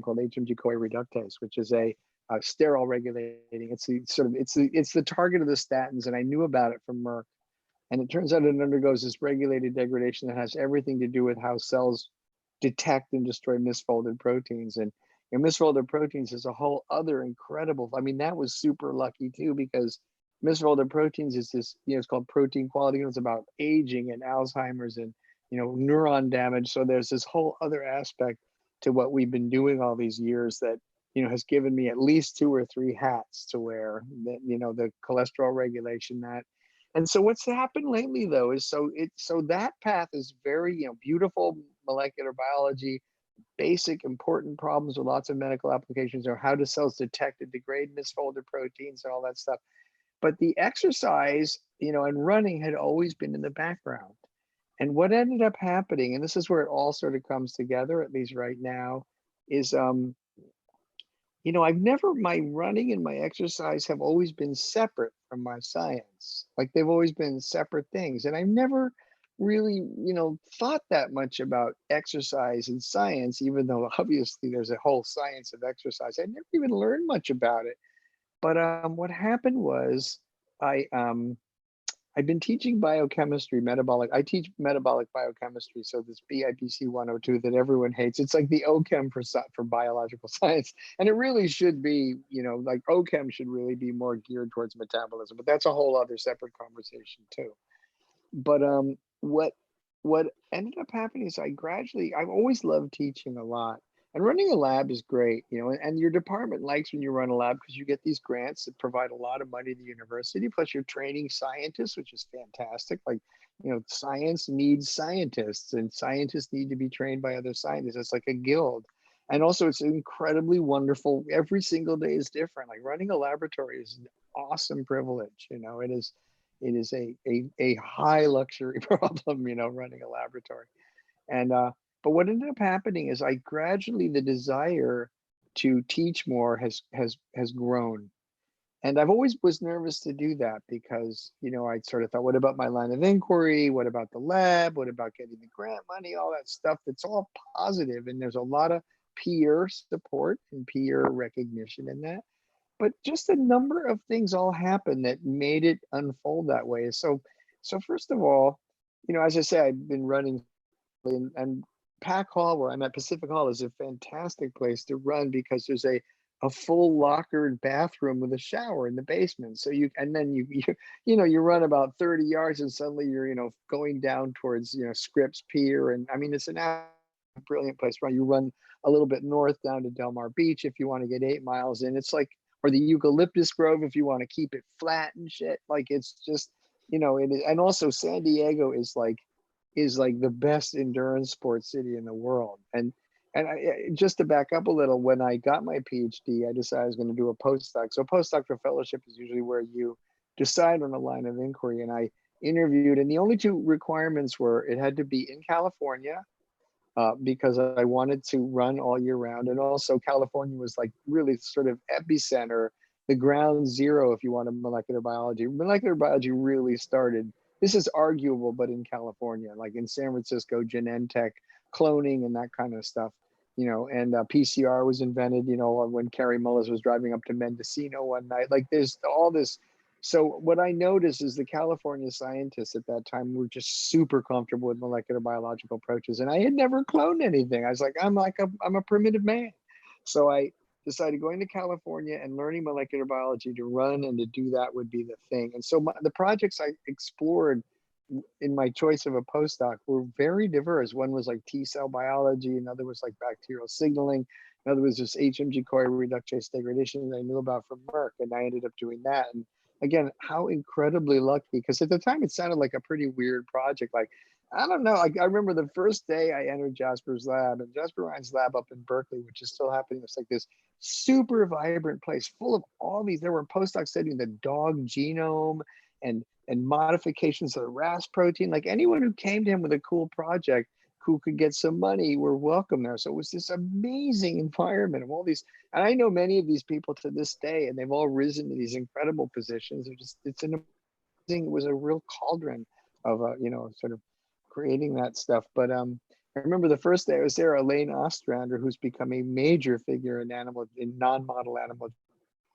called HMG-CoA reductase, which is a sterile regulating. It's the target of the statins, and I knew about it from Merck. And it turns out it undergoes this regulated degradation that has everything to do with how cells detect and destroy misfolded proteins. And misfolded proteins is a whole other incredible, that was super lucky too, because misfolded proteins is this, it's called protein quality. It's about aging and Alzheimer's and, neuron damage. So there's this whole other aspect to what we've been doing all these years that, has given me at least 2 or 3 hats to wear, that, the cholesterol regulation, that. And so what's happened lately though is so that path is very, beautiful molecular biology, basic important problems with lots of medical applications, or how do cells detect and degrade misfolded proteins and all that stuff. But the exercise, and running had always been in the background. And what ended up happening, and this is where it all sort of comes together, at least right now, is my running and my exercise have always been separate from my science. Like they've always been separate things. And I've never really, thought that much about exercise and science, even though obviously there's a whole science of exercise. I never even learned much about it. But what happened was I've been teaching biochemistry, metabolic. I teach metabolic biochemistry. So this BIPC 102 that everyone hates, it's like the OChem for biological science. And it really should be, like OChem should really be more geared towards metabolism, but that's a whole other separate conversation too. But what ended up happening is I've always loved teaching a lot. And running a lab is great, and your department likes when you run a lab because you get these grants that provide a lot of money to the university. Plus, you're training scientists, which is fantastic. Like, science needs scientists, and scientists need to be trained by other scientists. It's like a guild. And also, it's incredibly wonderful. Every single day is different. Like running a laboratory is an awesome privilege. It is a high luxury problem, running a laboratory. And but what ended up happening is the desire to teach more has grown. And I've always was nervous to do that because, I sort of thought, what about my line of inquiry? What about the lab? What about getting the grant money? All that stuff that's all positive. And there's a lot of peer support and peer recognition in that. But just a number of things all happened that made it unfold that way. So first of all, as I say, I've been running, and Pack Hall, where I'm at, Pacific Hall, is a fantastic place to run because there's a full lockered bathroom with a shower in the basement. So you run about 30 yards and suddenly you're, going down towards, Scripps Pier. And it's an brilliant place to run. You run a little bit north down to Del Mar Beach if you want to get 8 miles in. It's like, or the eucalyptus grove if you want to keep it flat and shit. Like it's just, it is. And also San Diego is like the best endurance sports city in the world. And just to back up a little, when I got my PhD, I decided I was going to do a postdoc. So postdoctoral fellowship is usually where you decide on a line of inquiry. And I interviewed, and the only 2 requirements were it had to be in California because I wanted to run all year round. And also California was like really sort of epicenter the ground zero, if you want, of molecular biology. Molecular biology really started, this is arguable, but in California, like in San Francisco, Genentech, cloning and that kind of stuff, you know, and PCR was invented, you know, when Carrie Mullis was driving up to Mendocino one night. Like there's all this. So what I noticed is the California scientists at that time were just super comfortable with molecular biological approaches. And I had never cloned anything. I was like, I'm a primitive man. So I decided going to California and learning molecular biology to run and to do that would be the thing. And so the projects I explored in my choice of a postdoc were very diverse. One was like T cell biology, another was like bacterial signaling, another was just HMG-CoA reductase degradation that I knew about from Merck, and I ended up doing that. And again, how incredibly lucky, because at the time it sounded like a pretty weird project. Like, I don't know, like I remember the first day I entered Jasper's lab, and Jasper Ryan's lab up in Berkeley, which is still happening. It's like this super vibrant place full of all these, there were postdocs studying the dog genome and modifications of the RAS protein. Like anyone who came to him with a cool project who could get some money were welcome there. So it was this amazing environment of all these, and I know many of these people to this day, and they've all risen to these incredible positions. It's an amazing, it was a real cauldron of, you know, sort of creating that stuff. But I remember the first day I was there, Elaine Ostrander, who's become a major figure in non-model animal.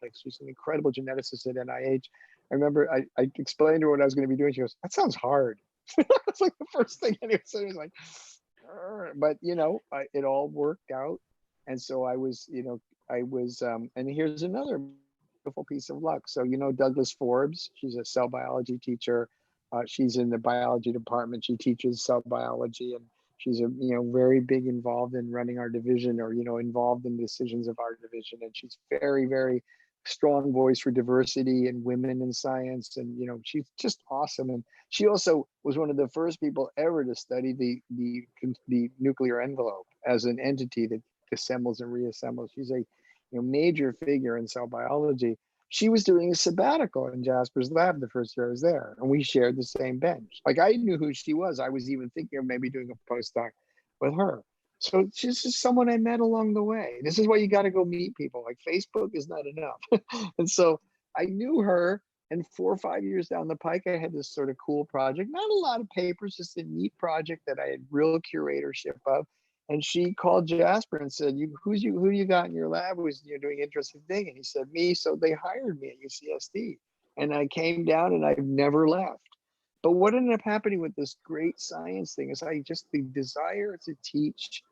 Like she's an incredible geneticist at NIH. I remember I explained to her what I was going to be doing. She goes, "That sounds hard." It's like the first thing anyone said. Was like, but you know, it all worked out, and so I was, you know, and here's another beautiful piece of luck. So you know, Douglas Forbes, she's a cell biology teacher. She's in the biology department. She teaches cell biology, and she's very big involved in running our division, or involved in decisions of our division. And she's very, very strong voice for diversity and women in science. And she's just awesome. And she also was one of the first people ever to study the nuclear envelope as an entity that assembles and reassembles. She's a major figure in cell biology. She was doing a sabbatical in Jasper's lab the first year I was there, and we shared the same bench. Like, I knew who she was. I was even thinking of maybe doing a postdoc with her. So she's just someone I met along the way. This is why you got to go meet people. Like, Facebook is not enough. And so I knew her, and 4 or 5 years down the pike, I had this sort of cool project. Not a lot of papers, just a neat project that I had real curatorship of. And she called Jasper and said, who you got in your lab who's doing interesting thing? And he said, me. So they hired me at UCSD. And I came down and I've never left. But what ended up happening with this great science thing is the desire to teach,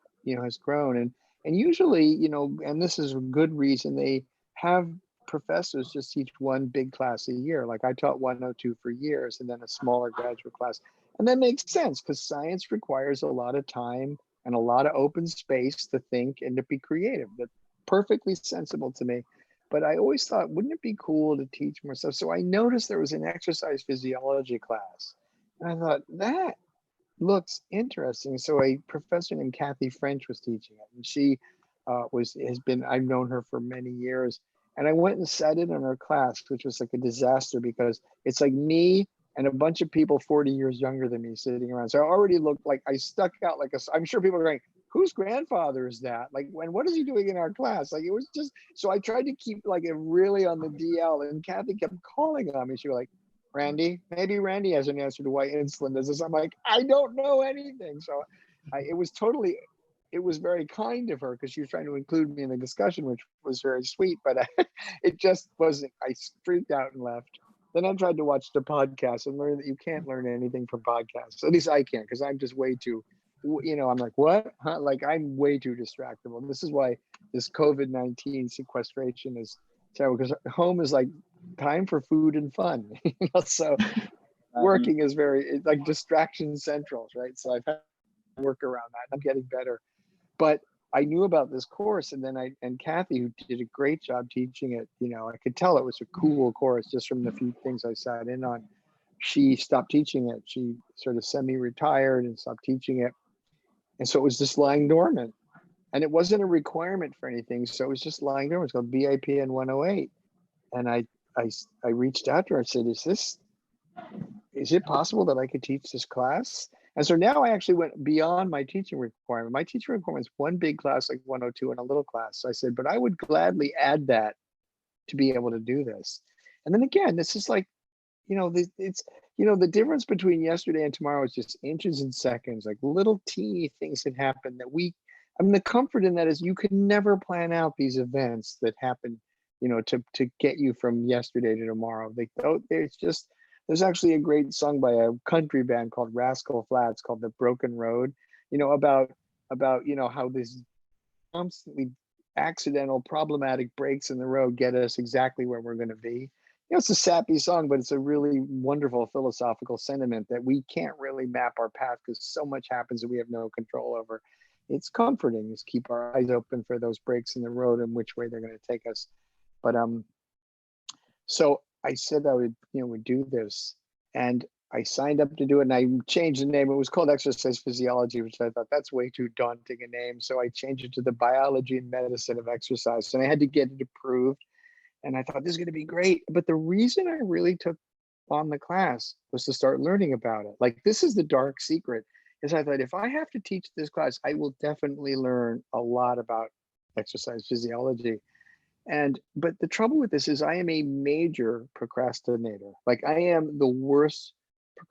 has grown. And usually, and this is a good reason, they have professors just teach one big class a year. Like I taught 102 for years, and then a smaller graduate class. And that makes sense because science requires a lot of time and a lot of open space to think and to be creative. That's perfectly sensible to me. But I always thought, wouldn't it be cool to teach more stuff? So I noticed there was an exercise physiology class. And I thought, that looks interesting. So a professor named Kathy French was teaching it. And she I've known her for many years. And I went and sat in on her class, which was like a disaster because it's like me and a bunch of people 40 years younger than me sitting around. So I already looked like I stuck out like I'm sure people are going, whose grandfather is that? Like, what is he doing in our class? Like, it was just, so I tried to keep like it really on the DL, and Kathy kept calling on me. She was like, Randy, maybe Randy has an answer to why insulin does this. I'm like, I don't know anything. So it was very kind of her because she was trying to include me in the discussion, which was very sweet, but it just wasn't, I freaked out and left. Then I tried to watch the podcast and learn that you can't learn anything from podcasts. At least I can't, because I'm just way too, I'm like, what? Huh? Like, I'm way too distractible. This is why this COVID-19 sequestration is terrible, because home is like time for food and fun. So working is it's like distraction central, right? So I've had to work around that. I'm getting better. But I knew about this course, and then Kathy, who did a great job teaching it, I could tell it was a cool course just from the few things I sat in on. She stopped teaching it. She sort of semi-retired and stopped teaching it. And so it was just lying dormant. And it wasn't a requirement for anything. So it was just lying dormant. It's called BIPN 108. And I reached out to her and said, is it possible that I could teach this class? And so now I actually went beyond my teaching requirement. My teaching requirement is one big class, like 102, and a little class. So I said, but I would gladly add that to be able to do this. And then again, this is like, it's, the difference between yesterday and tomorrow is just inches and seconds, like little teeny things that happen that the comfort in that is you can never plan out these events that happen, to get you from yesterday to tomorrow. There's actually a great song by a country band called Rascal Flatts called The Broken Road, about, how this constantly accidental problematic breaks in the road get us exactly where we're going to be. It's a sappy song, but it's a really wonderful philosophical sentiment that we can't really map our path because so much happens that we have no control over. It's comforting, just keep our eyes open for those breaks in the road and which way they're going to take us. But so I said I would do this, and I signed up to do it, and I changed the name. It was called Exercise Physiology, which I thought that's way too daunting a name. So I changed it to the Biology and Medicine of Exercise, and I had to get it approved. And I thought this is going to be great. But the reason I really took on the class was to start learning about it. Like, this is the dark secret, is I thought if I have to teach this class, I will definitely learn a lot about exercise physiology. But the trouble with this is I am a major procrastinator. Like, I am the worst.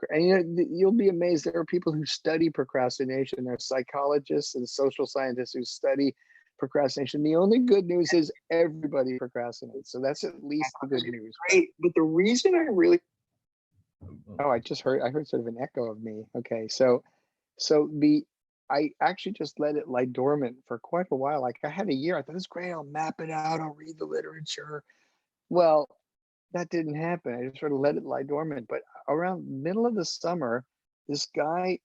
And you'll be amazed. There are people who study procrastination. There are psychologists and social scientists who study procrastination. The only good news is everybody procrastinates. So that's at least the good news. Great. But the reason I really, I heard sort of an echo of me. Okay. I actually just let it lie dormant for quite a while. Like, I had a year. I thought, it's great. I'll map it out. I'll read the literature. Well, that didn't happen. I just sort of let it lie dormant. But around middle of the summer, this guy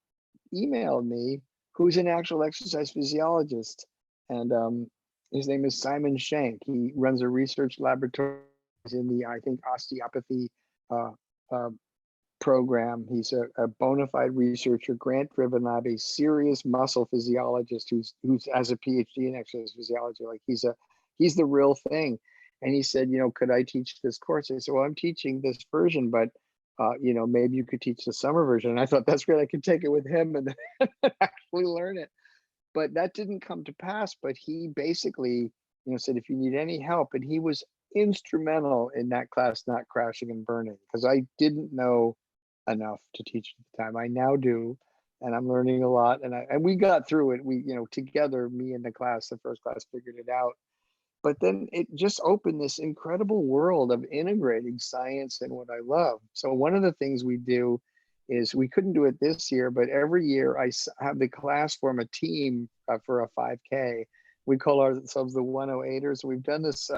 emailed me who's an actual exercise physiologist. And his name is Simon Shank. He runs a research laboratory in the, I think, osteopathy program. He's a bona fide researcher, grant-driven lab, a serious muscle physiologist who's has a PhD in exercise physiology. Like, he's the real thing. And he said, could I teach this course? I said, well, I'm teaching this version, but maybe you could teach the summer version. And I thought, that's great. I could take it with him and then actually learn it. But that didn't come to pass. But he basically, said, if you need any help, and he was instrumental in that class not crashing and burning, because I didn't know enough to teach at the time. I now do, and I'm learning a lot. And we got through it. We, together, me and the first class figured it out. But then it just opened this incredible world of integrating science and what I love. So one of the things we do is, we couldn't do it this year, but every year I have the class form a team for a 5K. We call ourselves the 108ers. We've done this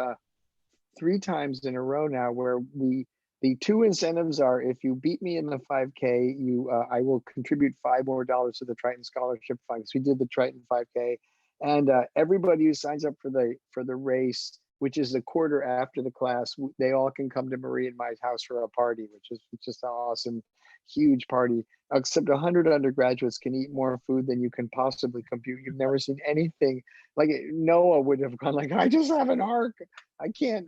3 times in a row now, where the 2 incentives are, if you beat me in the 5K, I will contribute $5 more to the Triton Scholarship Fund, because we did the Triton 5K. And everybody who signs up for the race, which is a quarter after the class, they all can come to Marie and my house for a party, which is just an awesome, huge party. Except 100 undergraduates can eat more food than you can possibly compute. You've never seen anything like it. Noah would have gone like, I just have an arc. I can't,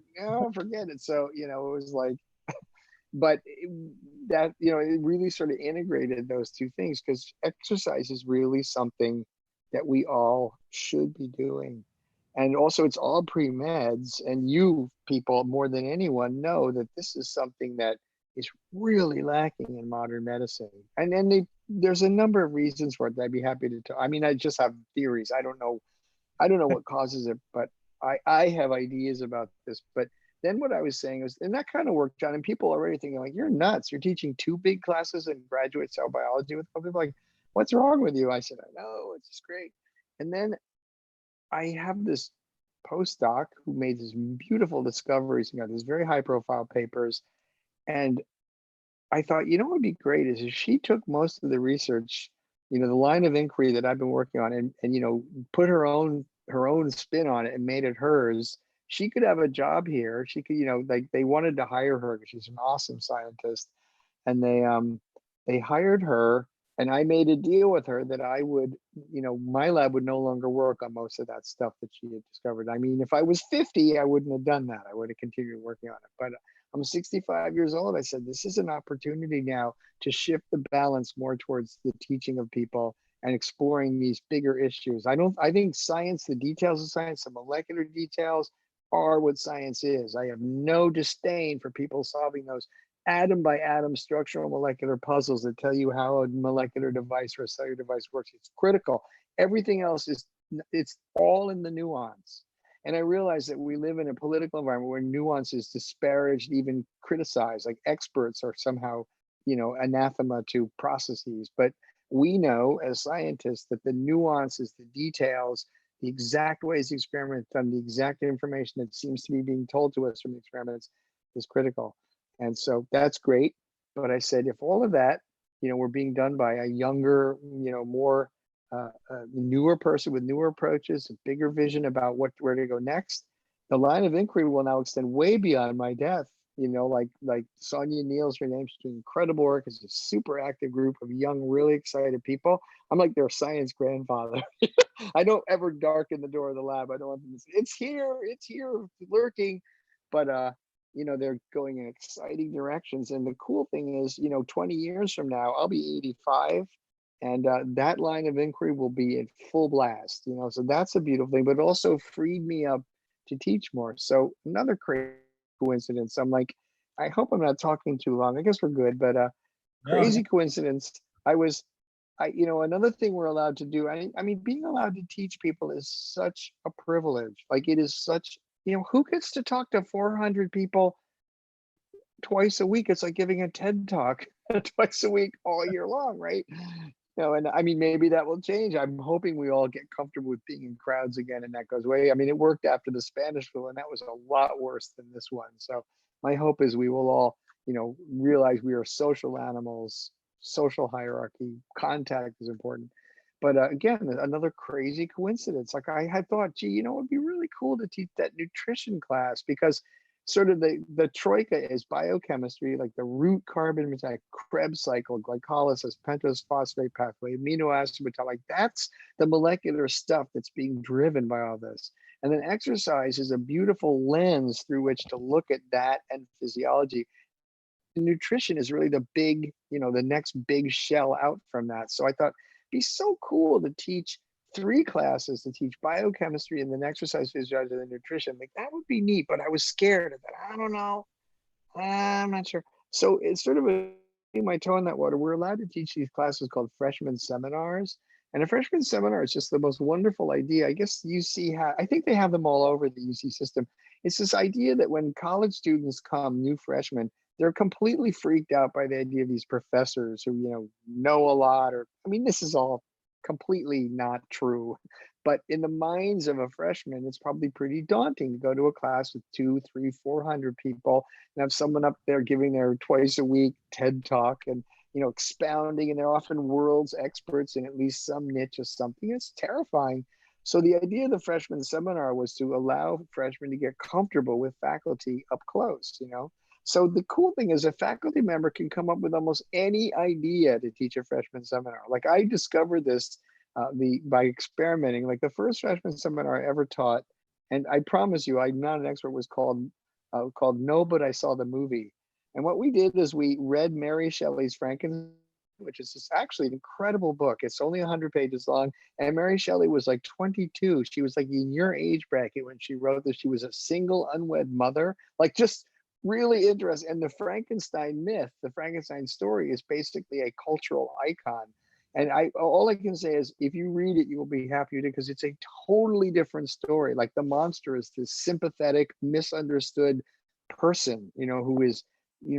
forget it. So, it was like, but it really sort of integrated those two things, because exercise is really something that we all should be doing. And also, it's all pre-meds, and you people more than anyone know that this is something that is really lacking in modern medicine. And then there's a number of reasons for it that I'd be happy to tell. I mean, I just have theories. I don't know what causes it, but I have ideas about this. But then what I was saying is, and that kind of worked out, and people are already thinking like, you're nuts. You're teaching 2 big classes in graduate cell biology with people like, what's wrong with you? I said, I know, it's just great. And then I have this postdoc who made these beautiful discoveries, these very high profile papers. And I thought, what would be great is if she took most of the research, the line of inquiry that I've been working on, and put her own spin on it and made it hers. She could have a job here. She could, like, they wanted to hire her because she's an awesome scientist. And they hired her, and I made a deal with her that I would, my lab would no longer work on most of that stuff that she had discovered. I mean, if I was 50, I wouldn't have done that. I would have continued working on it. But I'm 65 years old. I said, this is an opportunity now to shift the balance more towards the teaching of people and exploring these bigger issues. I think science, the details of science, the molecular details are what science is. I have no disdain for people solving those atom by atom structural molecular puzzles that tell you how a molecular device or a cellular device works. It's critical. Everything else is, it's all in the nuance. And I realize that we live in a political environment where nuance is disparaged, even criticized, like experts are somehow, anathema to processes. But we know as scientists that the nuances, the details, the exact ways the experiment is done, the exact information that seems to be being told to us from the experiments is critical. And so that's great. But I said, if all of that, were being done by a younger, more newer person with newer approaches, a bigger vision about where to go next, the line of inquiry will now extend way beyond my death. Like Sonia Neal's renamed, she's doing incredible work. It's a super active group of young, really excited people. I'm like their science grandfather. I don't ever darken the door of the lab. I don't want them to say, it's here, lurking. But they're going in exciting directions. And the cool thing is, 20 years from now, I'll be 85. And that line of inquiry will be in full blast, so that's a beautiful thing, but it also freed me up to teach more. So another crazy coincidence. I'm like, I hope I'm not talking too long. I guess we're good, but crazy coincidence. Another thing we're allowed to do, I mean, being allowed to teach people is such a privilege. Like it is such, who gets to talk to 400 people twice a week? It's like giving a TED talk twice a week all year long, right? And I mean, maybe that will change. I'm hoping we all get comfortable with being in crowds again and that goes away. I mean, it worked after the Spanish flu and that was a lot worse than this one. So my hope is we will all, realize we are social animals, social hierarchy, contact is important. But again, another crazy coincidence. Like I had thought, gee, it'd be really cool to teach that nutrition class because sort of the troika is biochemistry, like the root carbon metabolite, Krebs cycle, glycolysis, pentose phosphate pathway, amino acid metabolic. That's the molecular stuff that's being driven by all this. And then exercise is a beautiful lens through which to look at that and physiology. Nutrition is really the big, the next big shell out from that. So I thought it'd be so cool to teach 3 classes, to teach biochemistry and then exercise physiology and then nutrition. Like that would be neat, but I was scared of that. I don't know. I'm not sure. So it's sort of my toe in that water. We're allowed to teach these classes called freshman seminars. And a freshman seminar is just the most wonderful idea. I guess UC I think they have them all over the UC system. It's this idea that when college students come, new freshmen, they're completely freaked out by the idea of these professors who, know a lot, or, I mean, this is all completely not true. But in the minds of a freshman, it's probably pretty daunting to go to a class with 200, 300, 400 people and have someone up there giving their twice a week TED talk and, expounding, and they're often world's experts in at least some niche of something. It's terrifying. So the idea of the freshman seminar was to allow freshmen to get comfortable with faculty up close, So the cool thing is a faculty member can come up with almost any idea to teach a freshman seminar. Like I discovered this by experimenting. Like the first freshman seminar I ever taught, and I promise you, I'm not an expert, was called No, But I Saw the Movie. And what we did is we read Mary Shelley's Frankenstein, which is actually an incredible book. It's only 100 pages long. And Mary Shelley was like 22. She was like in your age bracket when she wrote this. She was a single unwed mother, like just really interesting. And the Frankenstein myth, the Frankenstein story is basically a cultural icon. And all I can say is if you read it, you will be happy with it because it's a totally different story. Like the monster is this sympathetic, misunderstood person, who is,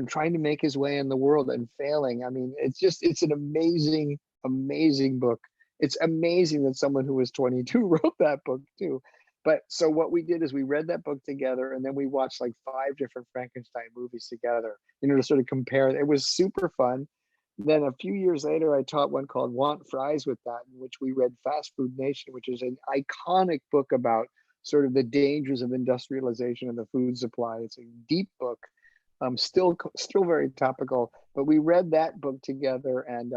trying to make his way in the world and failing. I mean, it's an amazing, amazing book. It's amazing that someone who was 22 wrote that book too. But so what we did is we read that book together and then we watched like 5 different Frankenstein movies together, to sort of compare. It was super fun. Then a few years later, I taught one called Want Fries with That, in which we read Fast Food Nation, which is an iconic book about sort of the dangers of industrialization and the food supply. It's a deep book, still very topical. But we read that book together, and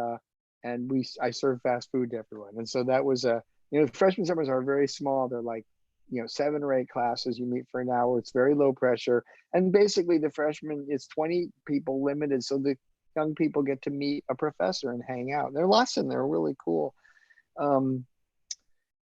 I served fast food to everyone. And so that was freshman summers are very small. They're like 7 or 8 classes. You meet for an hour. It's very low pressure, and basically the freshman is 20 people limited, so the young people get to meet a professor and hang out. There are lots in there really cool.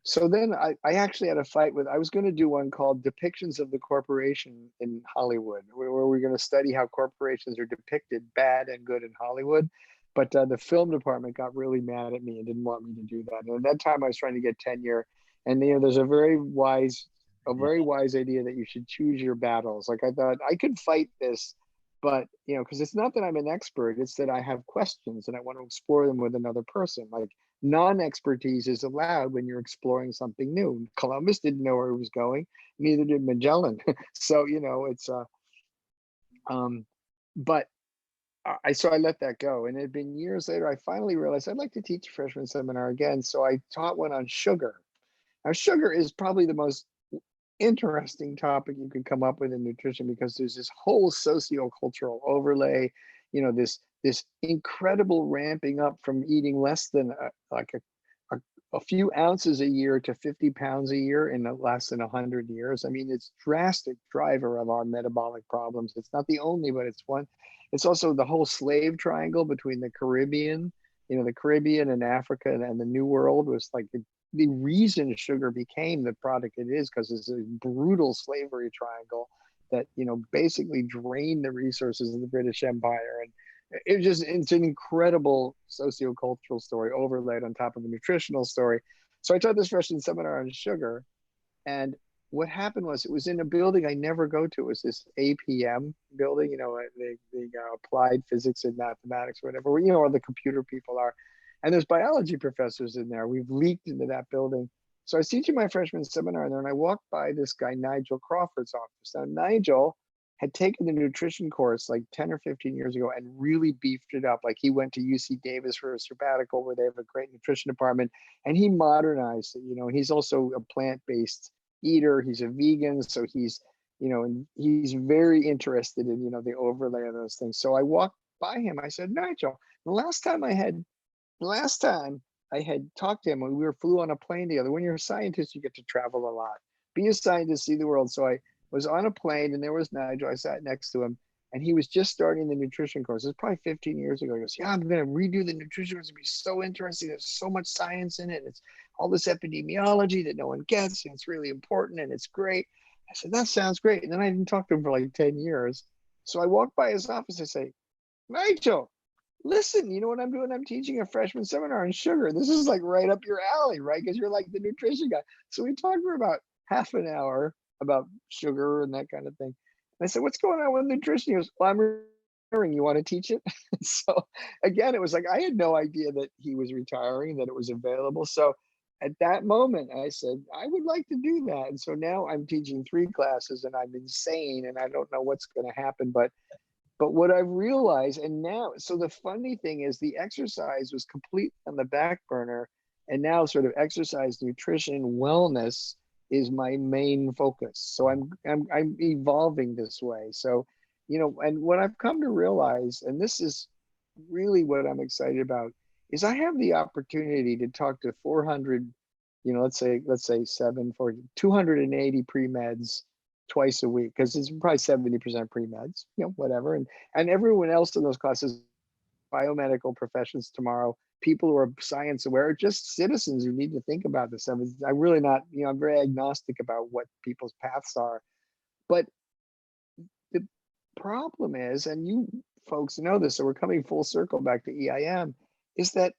So then I actually had a fight with, I was going to do one called Depictions of the Corporation in Hollywood, where we're going to study how corporations are depicted bad and good in Hollywood. But the film department got really mad at me and didn't want me to do that. And at that time I was trying to get tenure. And there's a very wise idea that you should choose your battles. Like I thought I could fight this, but because it's not that I'm an expert, it's that I have questions and I want to explore them with another person. Like non-expertise is allowed when you're exploring something new. Columbus didn't know where he was going, neither did Magellan. So it's but so I let that go, and it had been years later I finally realized I'd like to teach a freshman seminar again. So I taught one on sugar. Now sugar is probably the most interesting topic you could come up with in nutrition, because there's this whole socio-cultural overlay, this incredible ramping up from eating less than a few ounces a year to 50 pounds a year in less than 100 years. I mean, it's drastic driver of our metabolic problems. It's not the only, but it's one. It's also the whole slave triangle between the Caribbean, and Africa and the New World was like the reason sugar became the product it is, because it's a brutal slavery triangle that basically drained the resources of the British Empire. And it's an incredible sociocultural story overlaid on top of a nutritional story. So I taught this freshman seminar on sugar, and what happened was it was in a building I never go to. It was this APM building, the Applied Physics and Mathematics, whatever, where the computer people are. And there's biology professors in there. We've leaked into that building. So I was teaching my freshman seminar in there, and I walked by this guy, Nigel Crawford's office. Now, Nigel had taken the nutrition course like 10 or 15 years ago and really beefed it up. Like he went to UC Davis for a sabbatical where they have a great nutrition department, and he modernized it. He's also a plant-based eater. He's a vegan. So he's, and he's very interested in, the overlay of those things. So I walked by him. I said, Nigel, the last time I had talked to him, when we flew on a plane together. When you're a scientist, you get to travel a lot. Be a scientist, see the world. So I was on a plane, and there was Nigel. I sat next to him, and he was just starting the nutrition course. It was probably 15 years ago. He goes, yeah, I'm going to redo the nutrition course. It'll be so interesting. There's so much science in it. It's all this epidemiology that no one gets, and it's really important, and it's great. I said, that sounds great. And then I didn't talk to him for like 10 years. So I walked by his office. I say, Nigel, listen, you know what I'm doing? I'm teaching a freshman seminar on sugar. This is like right up your alley, right? Because you're like the nutrition guy. So we talked for about half an hour about sugar and that kind of thing. And I said, what's going on with nutrition? He goes, well, I'm retiring. You want to teach it? So again, it was like, I had no idea that he was retiring, that it was available. So at that moment, I said, I would like to do that. And so now I'm teaching 3 classes, and I'm insane, and I don't know what's going to happen. But what I've realized, and now, so the funny thing is the exercise was completely on the back burner, and now sort of exercise, nutrition, wellness is my main focus. So I'm evolving this way. So, and what I've come to realize, and this is really what I'm excited about, is I have the opportunity to talk to 400, let's say 280 pre-meds twice a week, because it's probably 70% pre-meds, whatever. And everyone else in those classes, biomedical professions tomorrow, people who are science aware, just citizens who need to think about this. I'm really not, I'm very agnostic about what people's paths are. But the problem is, and you folks know this, so we're coming full circle back to EIM, is that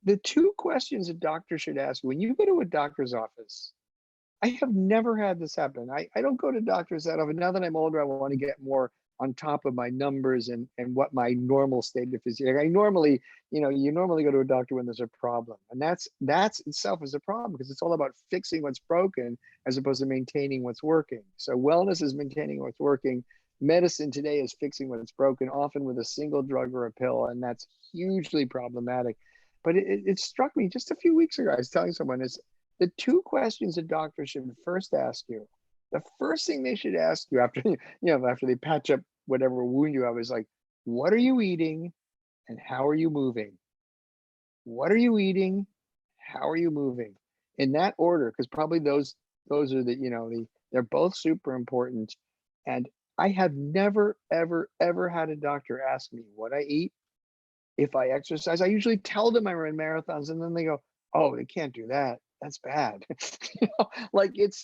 the 2 questions a doctor should ask when you go to a doctor's office. I have never had this happen. I don't go to doctors that often. Now that I'm older, I want to get more on top of my numbers and what my normal state of physiology. I normally, you normally go to a doctor when there's a problem, and that's itself is a problem, because it's all about fixing what's broken as opposed to maintaining what's working. So wellness is maintaining what's working. Medicine today is fixing what's broken, often with a single drug or a pill, and that's hugely problematic. But it struck me just a few weeks ago. I was telling someone, is the 2 questions a doctor should first ask you. The first thing they should ask you after, after they patch up whatever wound you have, is like, what are you eating and how are you moving? What are you eating? How are you moving? In that order, because probably those are they're both super important. And I have never, ever, ever had a doctor ask me what I eat, if I exercise. I usually tell them I run marathons, and then they go, oh, they can't do that. that's bad. Like it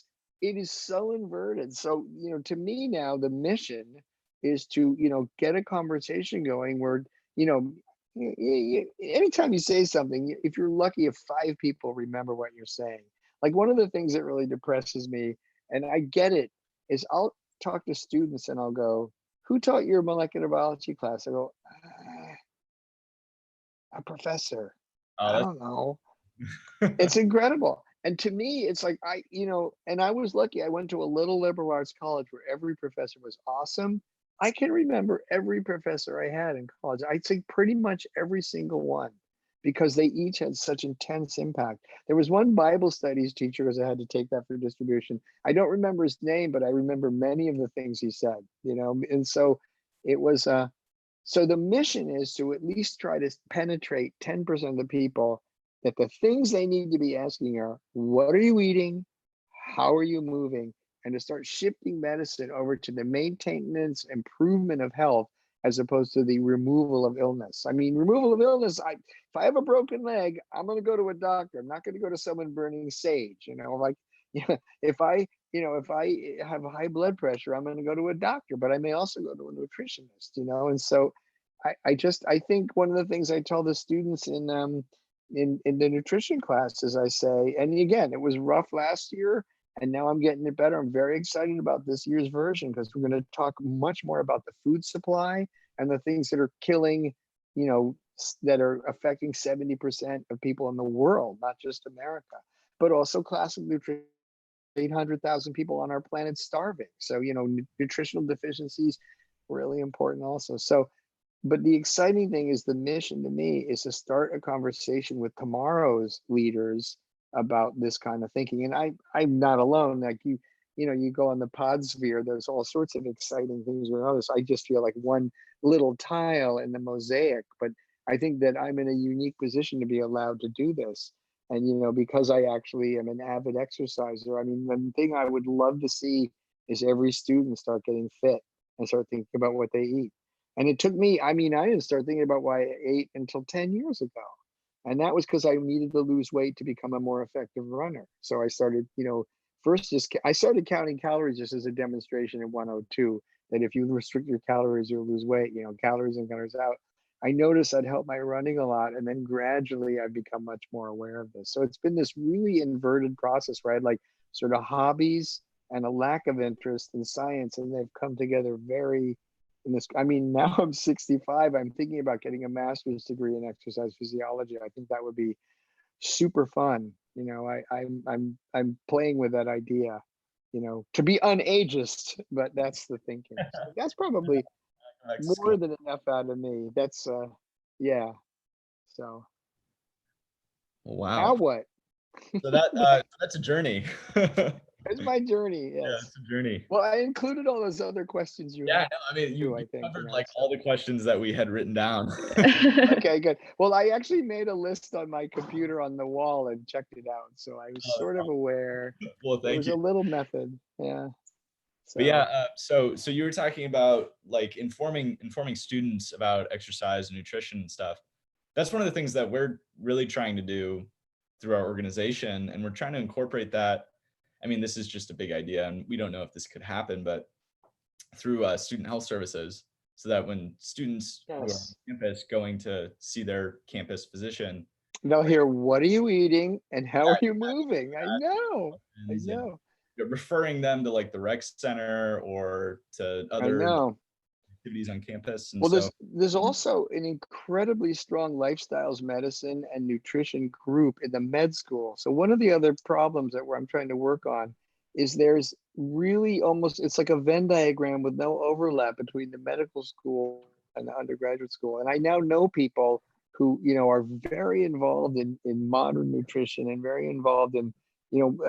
is so inverted. So, to me now, the mission is to, get a conversation going where, anytime you say something, if you're lucky, if 5 people remember what you're saying. Like one of the things that really depresses me, and I get it, is I'll talk to students and I'll go, who taught your molecular biology class? I go, a professor. I Oh, don't know. that's It's incredible. And to me, it's like and I was lucky. I went to a little liberal arts college where every professor was awesome. I can remember every professor I had in college. I'd say pretty much every single one because they each had such intense impact. There was one Bible studies teacher, because I had to take that for distribution. I don't remember his name, but I remember many of the things he said, and so it was so the mission is to at least try to penetrate 10% of the people, that the things they need to be asking are, what are you eating? How are you moving? And to start shifting medicine over to the maintenance, improvement of health, as opposed to the removal of illness. I mean, removal of illness, if I have a broken leg, I'm going to go to a doctor. I'm not going to go to someone burning sage, like, if I have high blood pressure, I'm going to go to a doctor, but I may also go to a nutritionist, and so I think one of the things I tell the students in the nutrition classes, I say, and again, it was rough last year, and now I'm getting it better. I'm very excited about this year's version because we're going to talk much more about the food supply and the things that are killing, that are affecting 70% of people in the world, not just America, but also classic nutrition. 800,000 people on our planet starving. So, nutritional deficiencies really important also. So, but the exciting thing is the mission to me is to start a conversation with tomorrow's leaders about this kind of thinking. And I'm not alone. Like you go on the pod sphere, there's all sorts of exciting things with others. I just feel like one little tile in the mosaic, but I think that I'm in a unique position to be allowed to do this. And, because I actually am an avid exerciser, I mean, the thing I would love to see is every student start getting fit and start thinking about what they eat. And it took me, I didn't start thinking about what I ate until 10 years ago. And that was because I needed to lose weight to become a more effective runner. So I started, I started counting calories just as a demonstration in 102, that if you restrict your calories, you'll lose weight, calories in, calories out. I noticed that helped my running a lot. And then gradually I've become much more aware of this. So it's been this really inverted process where I had like sort of hobbies and a lack of interest in science. And they've come together very in this. Now I'm 65. I'm thinking about getting a master's degree in exercise physiology. I think that would be super fun. I'm playing with that idea, to be unageist, but that's the thinking. So that's probably more than enough out of me. That's yeah. So now wow. what? So that's a journey. It's my journey. Yeah, Yes. it's a journey. Well, I included all those other questions you Yeah, had. no, I mean, you I think covered like all the questions that we had written down. Okay, good. Well, I actually made a list on my computer on the wall and checked it out, so I was sort of aware. Well, There thank was you. a little method, yeah. But yeah, so you were talking about like informing students about exercise and nutrition and stuff. That's one of the things that we're really trying to do through our organization, and we're trying to incorporate that. I mean, this is just a big idea, and we don't know if this could happen, but through student health services, so that when students who are on campus going to see their campus physician, they'll hear, what are you eating and how are you moving? I know. Referring them to like the rec center or to I other know. activities on campus. And Well, there's also an incredibly strong lifestyles medicine and nutrition group in the med school. So one of the other problems that I'm trying to work on is there's really it's like a Venn diagram with no overlap between the medical school and the undergraduate school. And I now know people who, are very involved in modern nutrition and very involved in,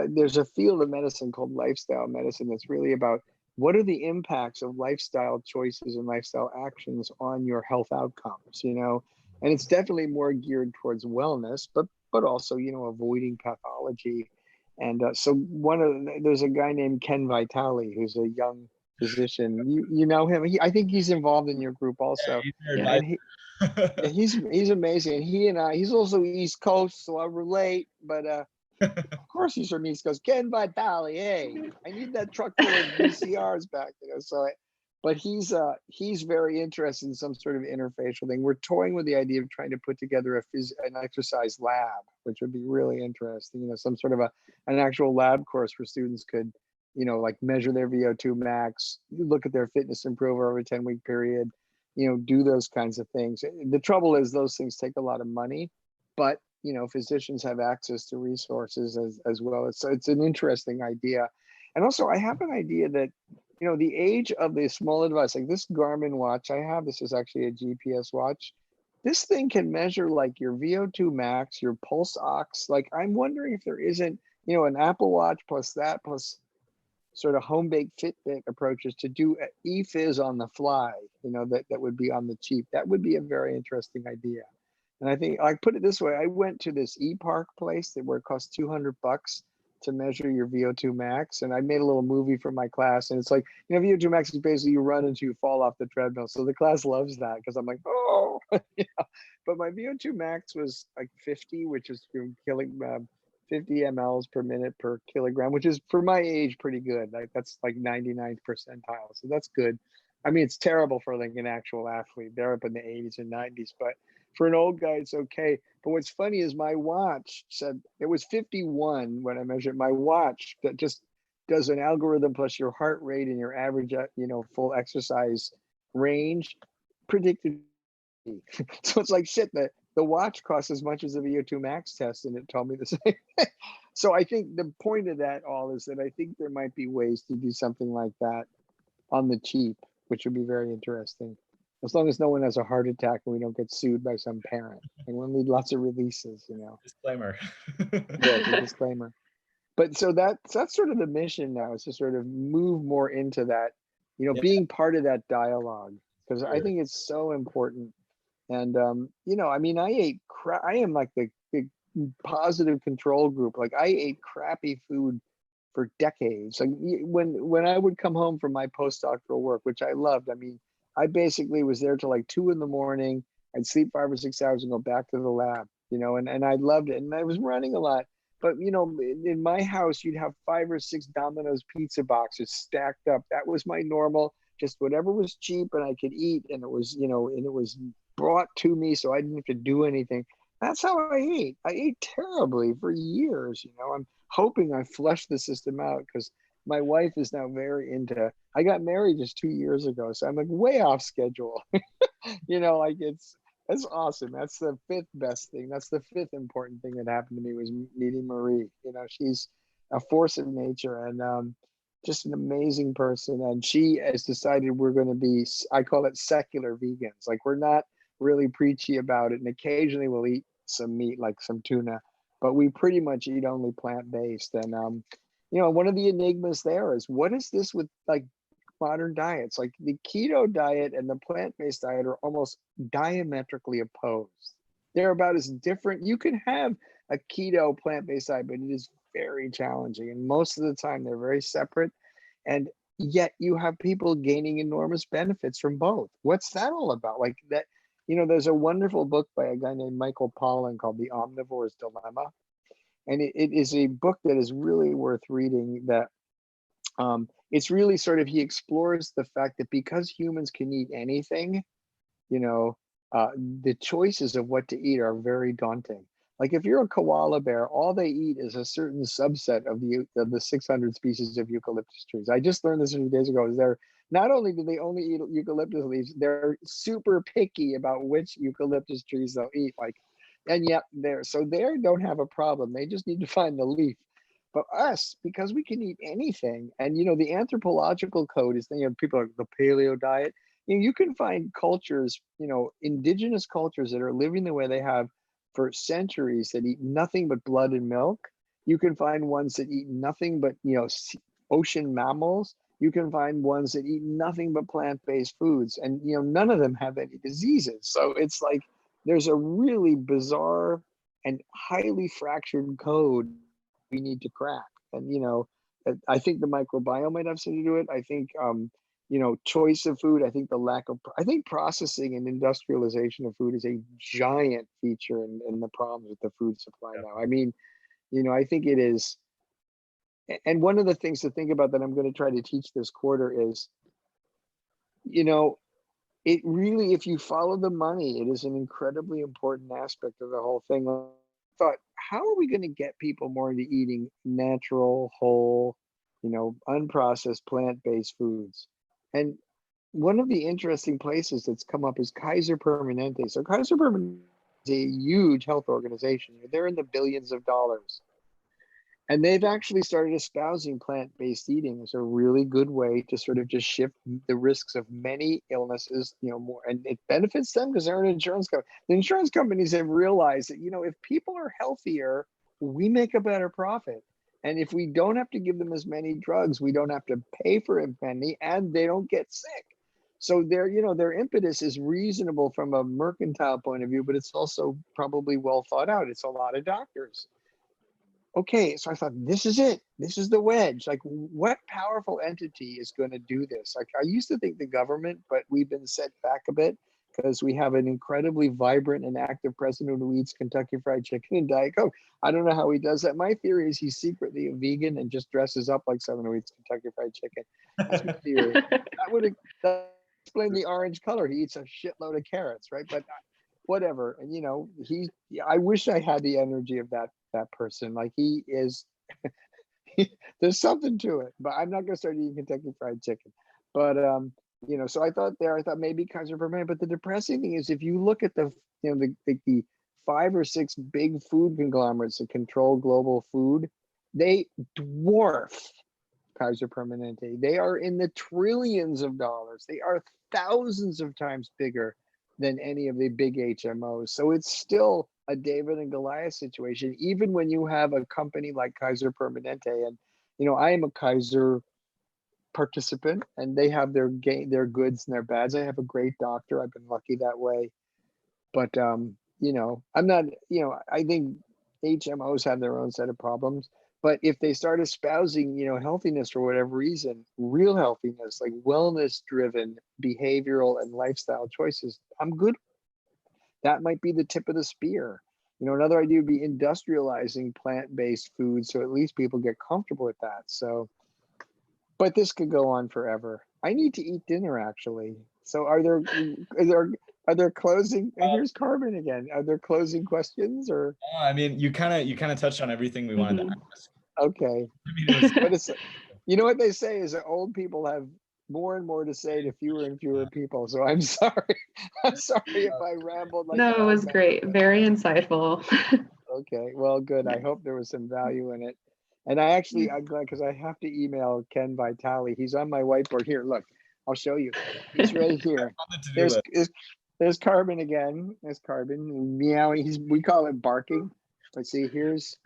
there's a field of medicine called lifestyle medicine that's really about what are the impacts of lifestyle choices and lifestyle actions on your health outcomes, and it's definitely more geared towards wellness, but also, avoiding pathology. And so there's a guy named Ken Vitale, who's a young physician. You know him. I think he's involved in your group also. Yeah, he's amazing. And he's also East Coast, so I relate. But Of course he's from East Coast. Ken Vitale, hey, I need that truck full of VCRs back, So, but he's very interested in some sort of interfacial thing. We're toying with the idea of trying to put together an exercise lab, which would be really interesting. Some sort of an actual lab course where students could, like measure their VO2 max, look at their fitness improve over a 10-week period, do those kinds of things. The trouble is those things take a lot of money, but physicians have access to resources as well. So it's an interesting idea. And also I have an idea that, the age of the small device, like this Garmin watch I have, this is actually a GPS watch. This thing can measure like your VO2 max, your pulse ox. Like I'm wondering if there isn't, an Apple Watch plus that, plus sort of home-baked Fitbit approaches to do e-phys on the fly, that would be on the cheap. That would be a very interesting idea. And I think I put it this way, I went to this e-park place where it costs $200 to measure your VO2 max. And I made a little movie for my class. And it's like, VO2 max is basically you run until you fall off the treadmill. So the class loves that because I'm like, oh, But my VO2 max was like 50, which is killing 50 mLs per minute per kilogram, which is for my age pretty good. Like that's like 99th percentile. So that's good. I mean, it's terrible for like an actual athlete. They're up in the 80s and 90s, but for an old guy, it's okay. But what's funny is my watch said it was 51 when I measured. My watch that just does an algorithm plus your heart rate and your average, full exercise range predicted. So it's like, shit, the watch costs as much as the VO2 max test, and it told me the same. So I think the point of that all is that I think there might be ways to do something like that on the cheap, which would be very interesting. As long as no one has a heart attack and we don't get sued by some parent. And we'll need lots of releases, Disclaimer. Yeah, disclaimer. But so that's sort of the mission now, is to sort of move more into that, being part of that dialogue, because I think it's so important. And, I mean, I am like the positive control group. Like I ate crappy food for decades. Like when I would come home from my postdoctoral work, which I loved, I mean, I basically was there till like 2 a.m. I'd sleep 5 or 6 hours and go back to the lab, and I loved it. And I was running a lot. But, in my house, you'd have 5 or 6 Domino's pizza boxes stacked up. That was my normal, just whatever was cheap and I could eat. And it was, and it was brought to me, so I didn't have to do anything. That's how I ate. I ate terribly for years. I'm hoping I flushed the system out because my wife is now very into. I got married just 2 years ago, so I'm like way off schedule. Like that's awesome. That's the 5th best thing. That's the 5th important thing that happened to me was meeting Marie. She's a force of nature and just an amazing person. And she has decided we're going to be. I call it secular vegans. Like we're not really preachy about it, and occasionally we'll eat some meat like some tuna, but we pretty much eat only plant-based. And one of the enigmas there is, what is this with like modern diets? Like the keto diet and the plant-based diet are almost diametrically opposed. They're about as different. You can have a keto plant-based diet, but it is very challenging, and most of the time they're very separate, and yet you have people gaining enormous benefits from both. What's that all about? Like that. There's a wonderful book by a guy named Michael Pollan called The Omnivore's Dilemma. And it is a book that is really worth reading. That it's really sort of, he explores the fact that because humans can eat anything, the choices of what to eat are very daunting. Like if you're a koala bear, all they eat is a certain subset of the 600 species of eucalyptus trees. I just learned this a few days ago. Not only do they only eat eucalyptus leaves, they're super picky about which eucalyptus trees they'll eat. And yet they don't have a problem. They just need to find the leaf. But us, because we can eat anything, and the anthropological code is, people are the paleo diet. You can find cultures, indigenous cultures that are living the way they have for centuries, that eat nothing but blood and milk. You can find ones that eat nothing but ocean mammals. You can find ones that eat nothing but plant-based foods, and none of them have any diseases. So it's like there's a really bizarre and highly fractured code we need to crack. And I think the microbiome might have something to do with it. I think choice of food. I think I think processing and industrialization of food is a giant feature in the problems with the food supply now. I mean, I think it is. And one of the things to think about that I'm going to try to teach this quarter is, it really, if you follow the money, it is an incredibly important aspect of the whole thing. I thought, how are we going to get people more into eating natural, whole, unprocessed plant-based foods? And one of the interesting places that's come up is Kaiser Permanente. So Kaiser Permanente is a huge health organization. They're in the billions of dollars. And they've actually started espousing plant-based eating as a really good way to sort of just shift the risks of many illnesses, more, and it benefits them because they're an insurance company. The insurance companies have realized that, if people are healthier, we make a better profit. And if we don't have to give them as many drugs, we don't have to pay for as many, and they don't get sick. So their impetus is reasonable from a mercantile point of view, but it's also probably well thought out. It's a lot of doctors. Okay, so I thought, this is it. This is the wedge. Like, what powerful entity is going to do this? Like, I used to think the government, but we've been set back a bit because we have an incredibly vibrant and active president who eats Kentucky Fried Chicken and Diet Coke. I don't know how he does that. My theory is he's secretly a vegan and just dresses up like someone who eats Kentucky Fried Chicken. That's my theory. That explain the orange color. He eats a shitload of carrots, right? But whatever. And I wish I had the energy of that person. Like, he is there's something to it, but I'm not gonna start eating Kentucky Fried Chicken. But so I thought maybe Kaiser Permanente. But the depressing thing is, if you look at the 5 or 6 big food conglomerates that control global food, they dwarf Kaiser Permanente. They are in the trillions of dollars. They are thousands of times bigger than any of the big HMOs. So it's still a David and Goliath situation, even when you have a company like Kaiser Permanente. And I am a Kaiser participant, and they have their goods and their bads. I have a great doctor. I've been lucky that way. But I'm not. I think HMOs have their own set of problems. But if they start espousing, healthiness for whatever reason, real healthiness, like wellness-driven behavioral and lifestyle choices, I'm good. That might be the tip of the spear. Another idea would be industrializing plant-based foods, so at least people get comfortable with that. So, but this could go on forever. I need to eat dinner, actually. So are there closing? And here's Carmen again. Are there closing questions or? I mean, you kind of touched on everything we wanted to ask. Okay. But it's, what they say is that old people have more and more to say to fewer and fewer people. So I'm sorry. I'm sorry if I rambled. No, it was great. Very insightful. Okay. Well, good. I hope there was some value in it. And I'm glad, because I have to email Ken Vitale. He's on my whiteboard here. Look, I'll show you. He's right here. There's Carbon again. There's Carbon meowing. We call it barking. Let's see. Here's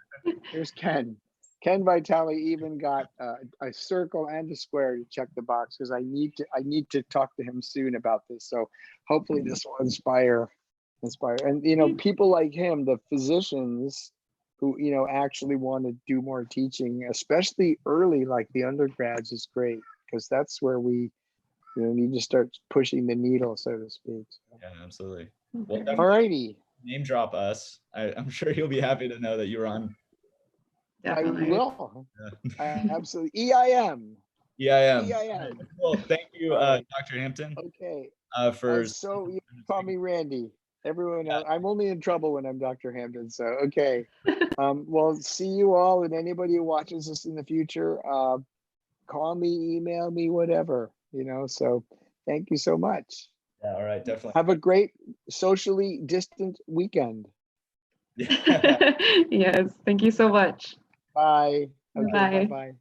Ken. Ken Vitale even got a circle and a square to check the box, because I need to talk to him soon about this. So hopefully this will inspire. And people like him, the physicians who actually want to do more teaching, especially early, like the undergrads, is great, because that's where we need to start pushing the needle, so to speak. So. Yeah, absolutely. Well, all righty. Name drop us. I'm sure you'll be happy to know that you were on. Definitely. I will. Absolutely. EIM. Well, thank you, Dr. Hampton. Okay. So you call me Randy. Everyone else, I'm only in trouble when I'm Dr. Hampton. So okay. Well, see you all, and anybody who watches this in the future, call me, email me, whatever. So thank you so much. Yeah, all right, definitely. Have a great socially distant weekend. Yes, thank you so much. Bye. Okay, Bye. bye-bye.